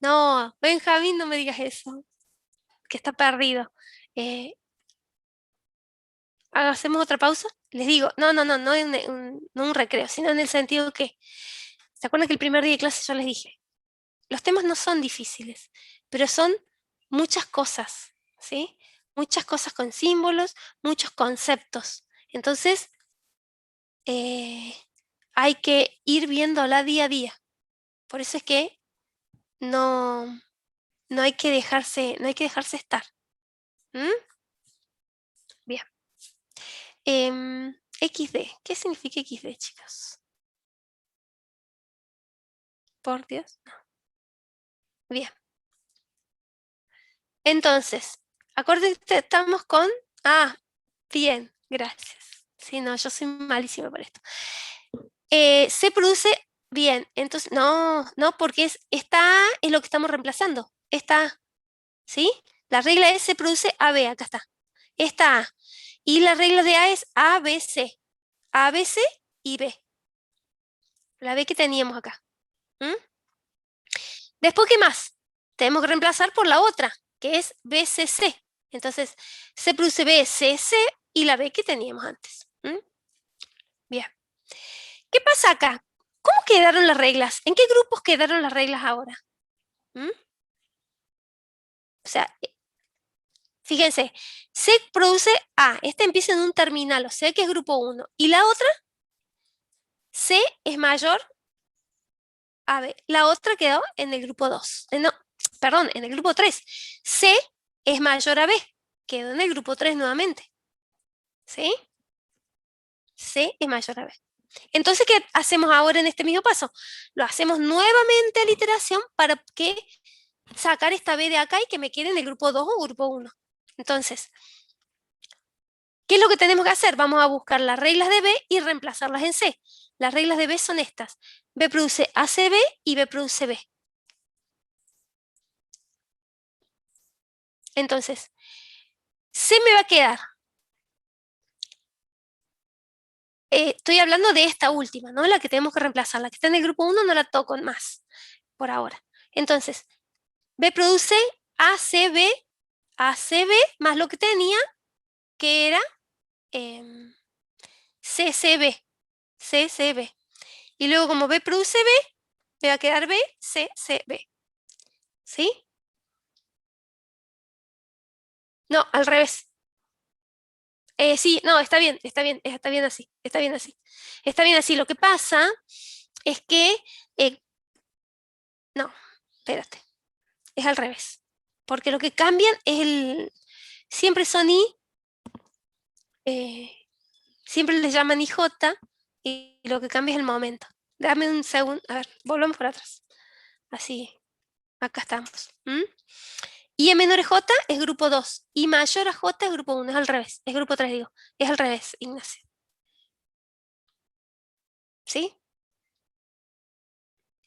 No, Benjamín, no me digas eso, que está perdido. ¿Hacemos otra pausa? Les digo, no no un recreo, sino en el sentido que, ¿se acuerdan que el primer día de clase yo les dije? Los temas no son difíciles, pero son muchas cosas, ¿sí? Muchas cosas con símbolos, muchos conceptos. Entonces, hay que ir viéndola día a día. Por eso es que no, no hay que dejarse estar. ¿Mm? Bien. XD. ¿Qué significa XD, chicos? Por Dios. No. Bien. Entonces, acuérdense, estamos con... Ah, bien, gracias. Sí, no, yo soy malísima para esto. Se produce bien, entonces, no, porque esta A es lo que estamos reemplazando. Esta A, ¿sí? La regla es se produce AB, acá está. Esta A. Y la regla de A es ABC. ABC y B. La B que teníamos acá. Después, ¿qué más? Tenemos que reemplazar por la otra, que es BCC. Entonces, se produce BCC y la B que teníamos antes. Bien. ¿Qué pasa acá? ¿Cómo quedaron las reglas? ¿En qué grupos quedaron las reglas ahora? O sea, fíjense, se produce A. Este empieza en un terminal, o sea que es grupo 1. Y la otra, C es mayor a B. La otra quedó en el grupo 2. No, perdón, en el grupo 3. C es mayor a B. Quedó en el grupo 3 nuevamente. ¿Sí? C es mayor a B. Entonces, ¿qué hacemos ahora en este mismo paso? Lo hacemos nuevamente a la iteración para que sacar esta B de acá y que me quede en el grupo 2 o grupo 1. Entonces, ¿qué es lo que tenemos que hacer? Vamos a buscar las reglas de B y reemplazarlas en C. Las reglas de B son estas. B produce ACB y B produce B. Entonces, C me va a quedar. Estoy hablando de esta última, ¿no? La que tenemos que reemplazar. La que está en el grupo 1 no la toco más por ahora. Entonces, B produce ACB, ACB más lo que tenía, que era CCB, CCB. Y luego como B produce B, me va a quedar B, CCB. ¿Sí? No, al revés. Sí, no, está bien, está bien, está bien así, está bien así. Está bien así. Lo que pasa es que, no, espérate, es al revés. Porque lo que cambian es siempre son I, siempre les llaman IJ y lo que cambia es el momento. Dame un segundo, a ver, volvemos para atrás. Así, acá estamos. I menor J es grupo 2, I mayor a J es grupo 1, es al revés, es grupo 3 digo, es al revés, Ignacio. ¿Sí?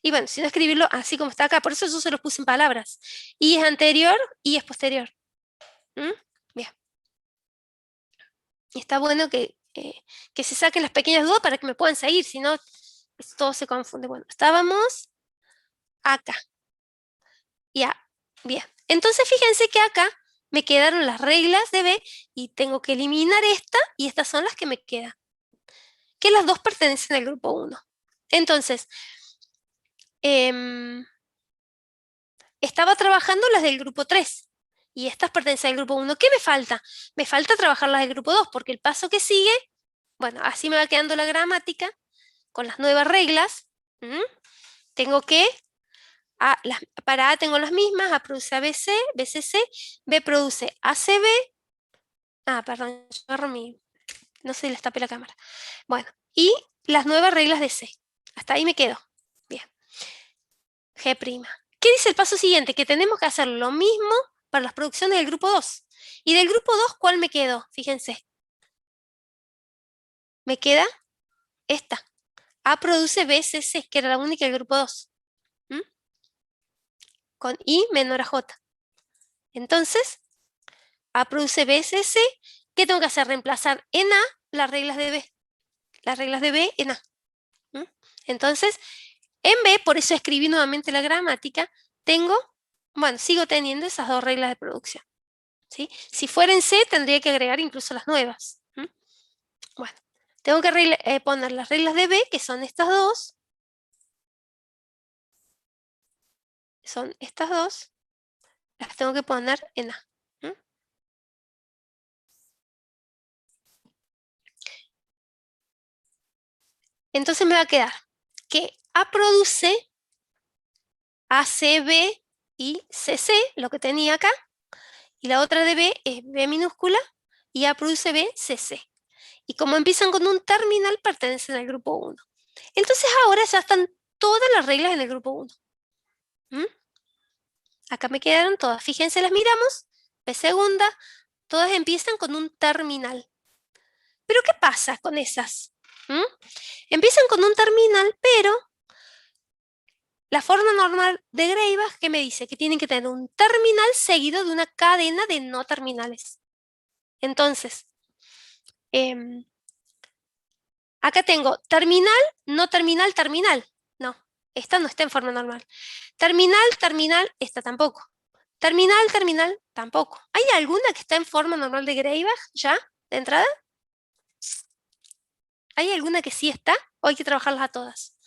Y bueno, si no escribirlo así como está acá, por eso yo se los puse en palabras. I es anterior, I es posterior. Bien. Y está bueno que se saquen las pequeñas dudas para que me puedan seguir, si no, todo se confunde. Bueno, estábamos acá. Ya, bien. Entonces fíjense que acá me quedaron las reglas de B y tengo que eliminar esta y estas son las que me quedan. Que las dos pertenecen al grupo 1. Entonces, estaba trabajando las del grupo 3 y estas pertenecen al grupo 1. ¿Qué me falta? Me falta trabajar las del grupo 2 porque el paso que sigue, bueno, así me va quedando la gramática con las nuevas reglas. Tengo que, para A tengo las mismas, A produce ABC, BCC, B produce ACB. Perdón, yo agarro no sé, les tapé la cámara. Bueno, y las nuevas reglas de C. Hasta ahí me quedo. Bien. G'. ¿Qué dice el paso siguiente? Que tenemos que hacer lo mismo para las producciones del grupo 2. Y del grupo 2, ¿cuál me quedó? Fíjense. Me queda esta. A produce BCC, que era la única del grupo 2. Con I menor a J. Entonces, A produce BCC. ¿Qué tengo que hacer? Reemplazar en A las reglas de B. Las reglas de B en A. Entonces, en B, por eso escribí nuevamente la gramática, sigo teniendo esas dos reglas de producción. ¿Sí? Si fuera en C, tendría que agregar incluso las nuevas. Bueno, tengo que poner las reglas de B, que son estas dos. Son estas dos. Las tengo que poner en A. Entonces me va a quedar que A produce ACB y CC, lo que tenía acá, y la otra de B es B minúscula y A produce B, CC. Y como empiezan con un terminal, pertenecen al grupo 1. Entonces ahora ya están todas las reglas en el grupo 1. Acá me quedaron todas. Fíjense, las miramos. B segunda, todas empiezan con un terminal. ¿Pero qué pasa con esas? Empiezan con un terminal, pero la forma normal de Greibach, ¿qué me dice? Que tienen que tener un terminal seguido de una cadena de no terminales. Entonces, acá tengo terminal, no terminal, terminal. No, esta no está en forma normal. Terminal, terminal, esta tampoco. Terminal, terminal, tampoco. ¿Hay alguna que está en forma normal de Greibach ya, de entrada? ¿Hay alguna que sí está? ¿O hay que trabajarlas a todas?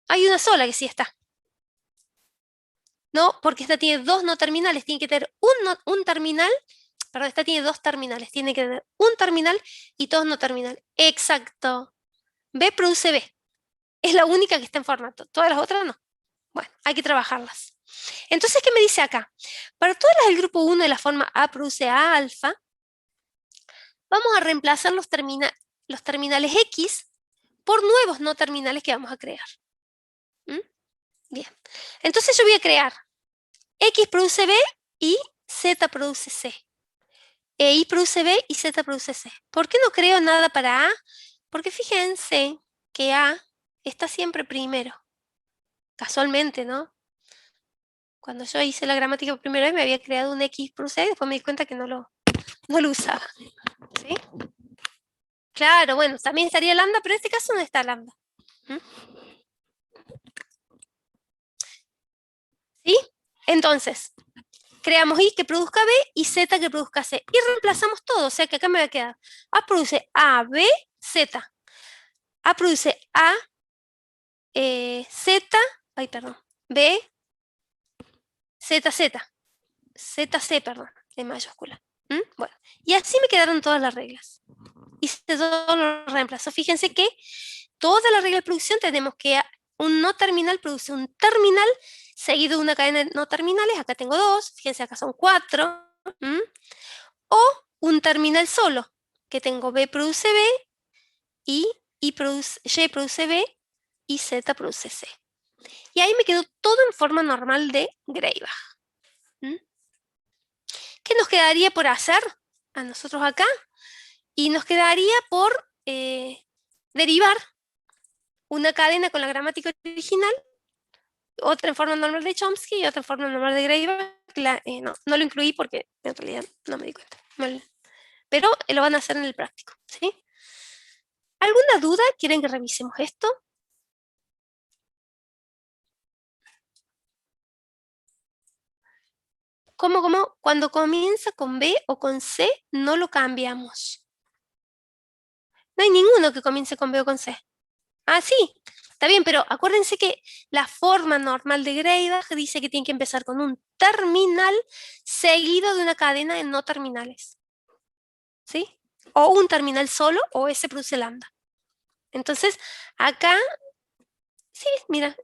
Hay una sola que sí está. No, porque esta tiene dos no terminales. Tiene que tener un terminal. Perdón, esta tiene dos terminales. Tiene que tener un terminal y dos no terminales. Exacto. B produce B. Es la única que está en formato. Todas las otras no. Bueno, hay que trabajarlas. Entonces, ¿qué me dice acá? Para todas las del grupo 1 de la forma A produce A alfa, vamos a reemplazar los terminales X por nuevos no terminales que vamos a crear. Bien. Entonces yo voy a crear X produce B y Z produce C. Y produce B y Z produce C. ¿Por qué no creo nada para A? Porque fíjense que A está siempre primero. Casualmente, ¿no? Cuando yo hice la gramática por primera vez me había creado un X produce A y después me di cuenta que no lo usaba. ¿Sí? Claro, bueno, también estaría lambda, pero en este caso no está lambda. ¿Mm? ¿Sí? Entonces, creamos I que produzca B y Z que produzca C. Y reemplazamos todo, o sea que acá me va a quedar A produce A, B, Z. A produce A, Z, ay, perdón, B, Z, Z. ZC, perdón, en mayúscula. ¿Mm? Bueno, y así me quedaron todas las reglas. Hice todos los reemplazos. Fíjense que toda la regla de producción tenemos que un no terminal produce un terminal seguido de una cadena de no terminales. Acá tengo dos, fíjense, acá son cuatro. ¿Mm? O un terminal solo, que tengo B produce B y Y produce B y Z produce C. Y ahí me quedó todo en forma normal de Greibach. ¿Mm? ¿Qué nos quedaría por hacer a nosotros acá? Y nos quedaría por derivar una cadena con la gramática original, otra en forma normal de Chomsky y otra en forma normal de Greibach. No lo incluí porque en realidad no me di cuenta. Pero lo van a hacer en el práctico. ¿Sí? ¿Alguna duda? ¿Quieren que revisemos esto? ¿Cómo? Cuando comienza con B o con C, no lo cambiamos. No hay ninguno que comience con B o con C. Ah, sí, está bien, pero acuérdense que la forma normal de Greibach dice que tiene que empezar con un terminal seguido de una cadena de no terminales. ¿Sí? O un terminal solo o S produce lambda. Entonces, acá, sí, mira,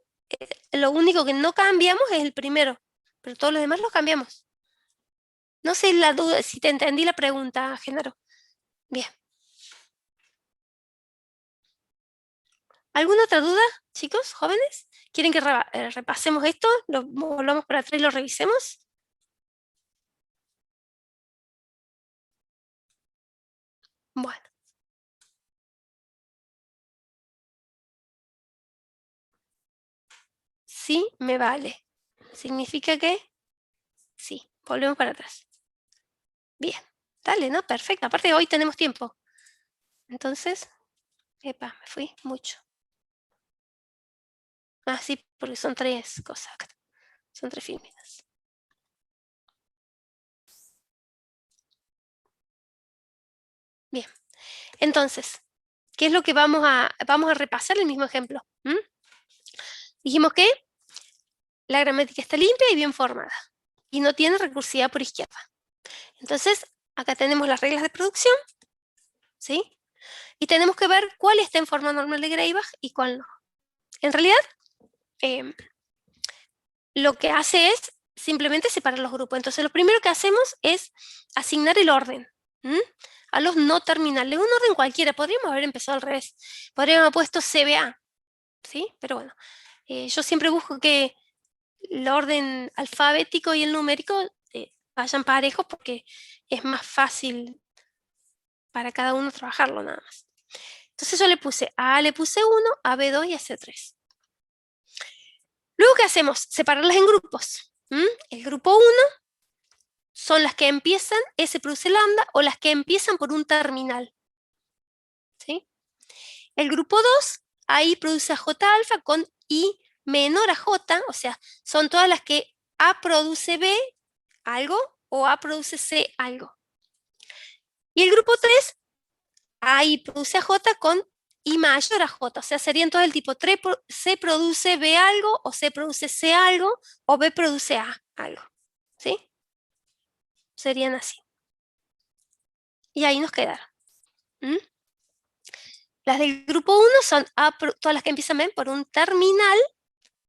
lo único que no cambiamos es el primero, pero todos los demás los cambiamos. No sé la duda, si te entendí la pregunta, Genaro. Bien. ¿Alguna otra duda, chicos, jóvenes? ¿Quieren que repasemos esto? ¿Lo volvamos para atrás y lo revisemos? Bueno. Sí, me vale. ¿Significa que? Sí, volvemos para atrás. Bien, dale, ¿no? Perfecto. Aparte, hoy tenemos tiempo. Entonces, epa, me fui mucho. Ah, sí, porque son tres cosas. Son tres fórmulas. Bien, entonces, ¿qué es lo que vamos a repasar el mismo ejemplo? Dijimos que la gramática está limpia y bien formada y no tiene recursividad por izquierda. Entonces, acá tenemos las reglas de producción, ¿sí? Y tenemos que ver cuál está en forma normal de Greibach y cuál no. En realidad, lo que hace es simplemente separar los grupos. Entonces, lo primero que hacemos es asignar el orden a los no terminales. Un orden cualquiera. Podríamos haber empezado al revés. Podríamos haber puesto CBA, ¿sí? Pero bueno, yo siempre busco que el orden alfabético y el numérico vayan parejos porque es más fácil para cada uno trabajarlo nada más. Entonces yo le puse a A le puse 1, a B2 y a C3. Luego, ¿qué hacemos? Separarlas en grupos. El grupo 1 son las que empiezan, S produce lambda, o las que empiezan por un terminal. ¿Sí? El grupo 2, ahí produce a J alfa con I menor a J, o sea, son todas las que A produce B algo o A produce C algo. Y el grupo 3, ahí produce a J con I mayor a J, o sea, serían todo el tipo C produce B algo, o C produce C algo, o B produce A algo. ¿Sí? Serían así. Y ahí nos quedaron. Las del grupo 1 son todas las que empiezan por un terminal,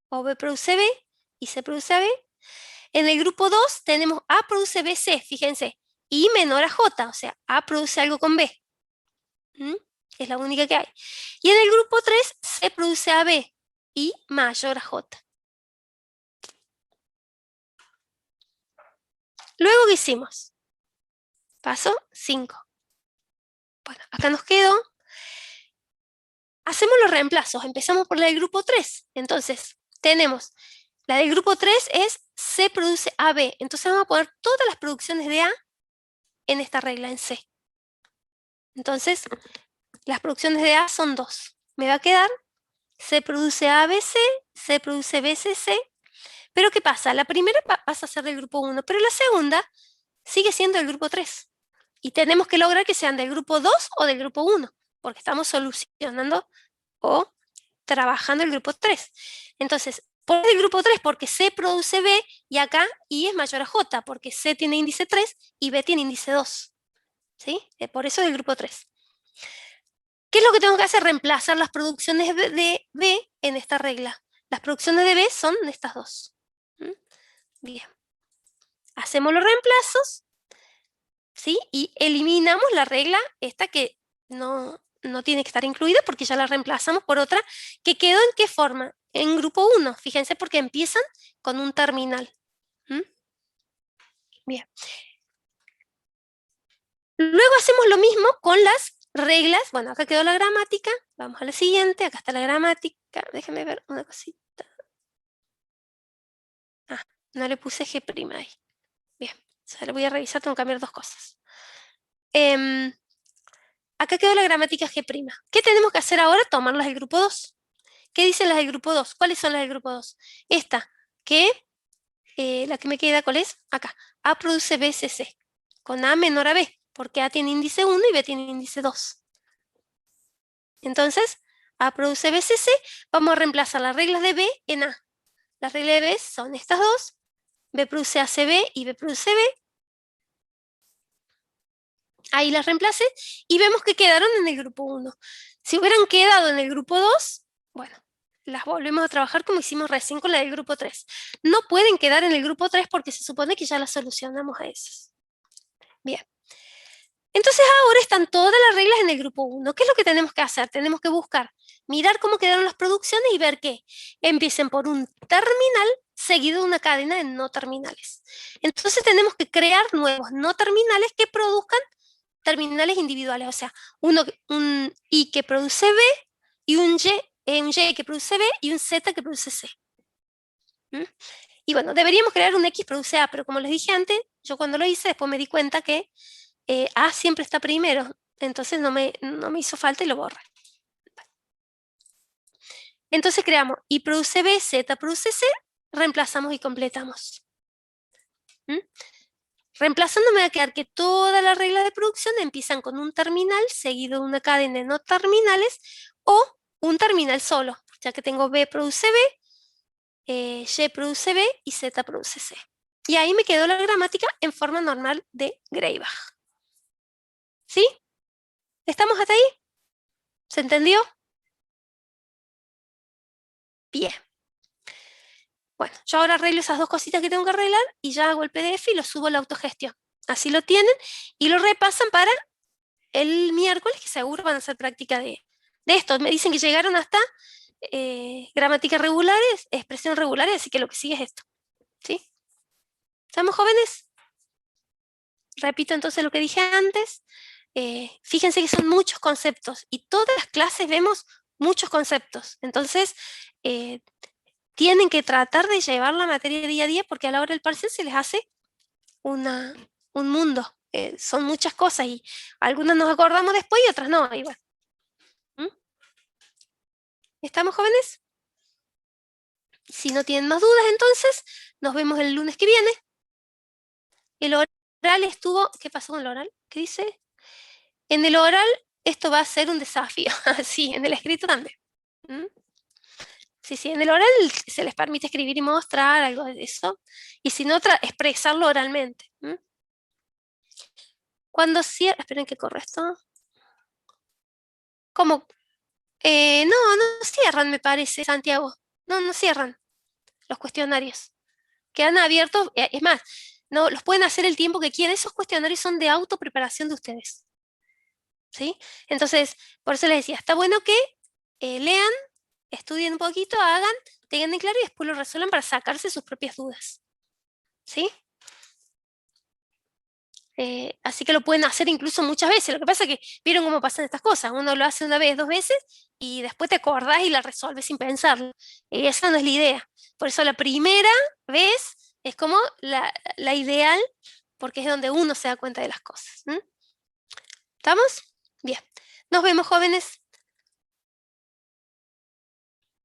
o B produce B y C produce B. En el grupo 2 tenemos A produce BC, fíjense, I menor a J, o sea, A produce algo con B. Es la única que hay. Y en el grupo 3, C produce AB, I mayor a J. Luego, ¿qué hicimos? Paso 5. Bueno, acá nos quedó. Hacemos los reemplazos. Empezamos por el grupo 3. Entonces, tenemos La del grupo 3 es C produce AB. Entonces vamos a poner todas las producciones de A en esta regla, en C. Entonces, las producciones de A son 2. Me va a quedar C produce ABC, C produce BCC. Pero ¿qué pasa? La primera pasa a ser del grupo 1, pero la segunda sigue siendo del grupo 3. Y tenemos que lograr que sean del grupo 2 o del grupo 1, porque estamos solucionando o trabajando el grupo 3. Entonces, por el grupo 3 porque C produce B y acá I es mayor a J porque C tiene índice 3 y B tiene índice 2. ¿Sí? Por eso es del grupo 3. ¿Qué es lo que tengo que hacer? Reemplazar las producciones de B en esta regla. Las producciones de B son estas dos. Bien. Hacemos los reemplazos, ¿sí? Y eliminamos la regla esta que no tiene que estar incluida porque ya la reemplazamos por otra que quedó en qué forma, en grupo 1, fíjense porque empiezan con un terminal. Bien. Luego hacemos lo mismo con las reglas, bueno, acá quedó la gramática, vamos a la siguiente, acá está la gramática, déjenme ver una cosita. No le puse G' ahí. Bien, ya le voy a revisar, tengo que cambiar dos cosas. Acá quedó la gramática G'. ¿Qué tenemos que hacer ahora? Tomarlas del grupo 2. ¿Qué dicen las del grupo 2? ¿Cuáles son las del grupo 2? Esta, que la que me queda, ¿cuál es? Acá. A produce BCC, con A menor a B, porque A tiene índice 1 y B tiene índice 2. Entonces, A produce BCC, vamos a reemplazar las reglas de B en A. Las reglas de B son estas dos, B produce ACB y B produce B. Ahí las reemplacé y vemos que quedaron en el grupo 1. Si hubieran quedado en el grupo 2, bueno, las volvemos a trabajar como hicimos recién con la del grupo 3. No pueden quedar en el grupo 3 porque se supone que ya las solucionamos a esas. Bien. Entonces ahora están todas las reglas en el grupo 1. ¿Qué es lo que tenemos que hacer? Tenemos que buscar, mirar cómo quedaron las producciones y ver que empiecen por un terminal seguido de una cadena de no terminales. Entonces tenemos que crear nuevos no terminales que produzcan terminales individuales, o sea, un I que produce B y un Y que produce B y un Z que produce C. Y bueno, deberíamos crear un X produce A, pero como les dije antes, yo cuando lo hice después me di cuenta que A siempre está primero, entonces no me hizo falta y lo borré. Entonces creamos I produce B, Z produce C, reemplazamos y completamos. Reemplazando me va a quedar que todas las reglas de producción empiezan con un terminal seguido de una cadena de no terminales o un terminal solo, ya que tengo B produce B, Y produce B y Z produce C. Y ahí me quedó la gramática en forma normal de Greibach. ¿Sí? ¿Estamos hasta ahí? ¿Se entendió? Bien. Bueno, yo ahora arreglo esas dos cositas que tengo que arreglar y ya hago el PDF y lo subo a la autogestión. Así lo tienen y lo repasan para el miércoles, que seguro van a hacer práctica de esto. Me dicen que llegaron hasta gramáticas regulares, expresiones regulares, así que lo que sigue es esto. ¿Sí? ¿Estamos jóvenes? Repito entonces lo que dije antes. Fíjense que son muchos conceptos y todas las clases vemos muchos conceptos. Entonces, tienen que tratar de llevar la materia día a día porque a la hora del parcial se les hace un mundo. Son muchas cosas y algunas nos acordamos después y otras no. Igual. ¿Estamos jóvenes? Si no tienen más dudas, entonces nos vemos el lunes que viene. El oral estuvo... ¿Qué pasó con el oral? ¿Qué dice? En el oral esto va a ser un desafío. Sí, en el escrito también. Sí, sí, en el oral se les permite escribir y mostrar algo de eso. Y si no, expresarlo oralmente. Cuando cierra... Esperen que corre esto. ¿Cómo? No cierran, me parece, Santiago. No cierran los cuestionarios. Quedan abiertos, es más, no, los pueden hacer el tiempo que quieran. Esos cuestionarios son de autopreparación de ustedes. ¿Sí? Entonces, por eso les decía, está bueno que lean, estudien un poquito, hagan, tengan en claro y después lo resuelvan para sacarse sus propias dudas. ¿Sí? Así que lo pueden hacer incluso muchas veces. Lo que pasa es que vieron cómo pasan estas cosas. Uno lo hace una vez, dos veces, y después te acordás y la resolves sin pensarlo. Y esa no es la idea. Por eso la primera vez es como la ideal, porque es donde uno se da cuenta de las cosas. ¿Estamos? Bien. Nos vemos, jóvenes.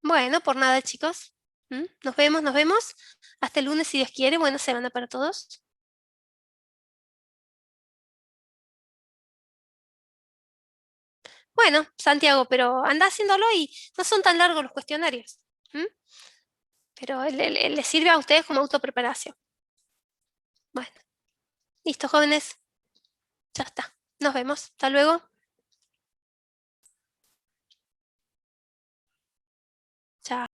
Bueno, por nada, chicos. Nos vemos, nos vemos. Hasta el lunes, si Dios quiere. Buena semana para todos. Bueno, Santiago, pero anda haciéndolo y no son tan largos los cuestionarios. ¿m? Pero le sirve a ustedes como autopreparación. Bueno, listo, jóvenes. Ya está. Nos vemos. Hasta luego. Chao.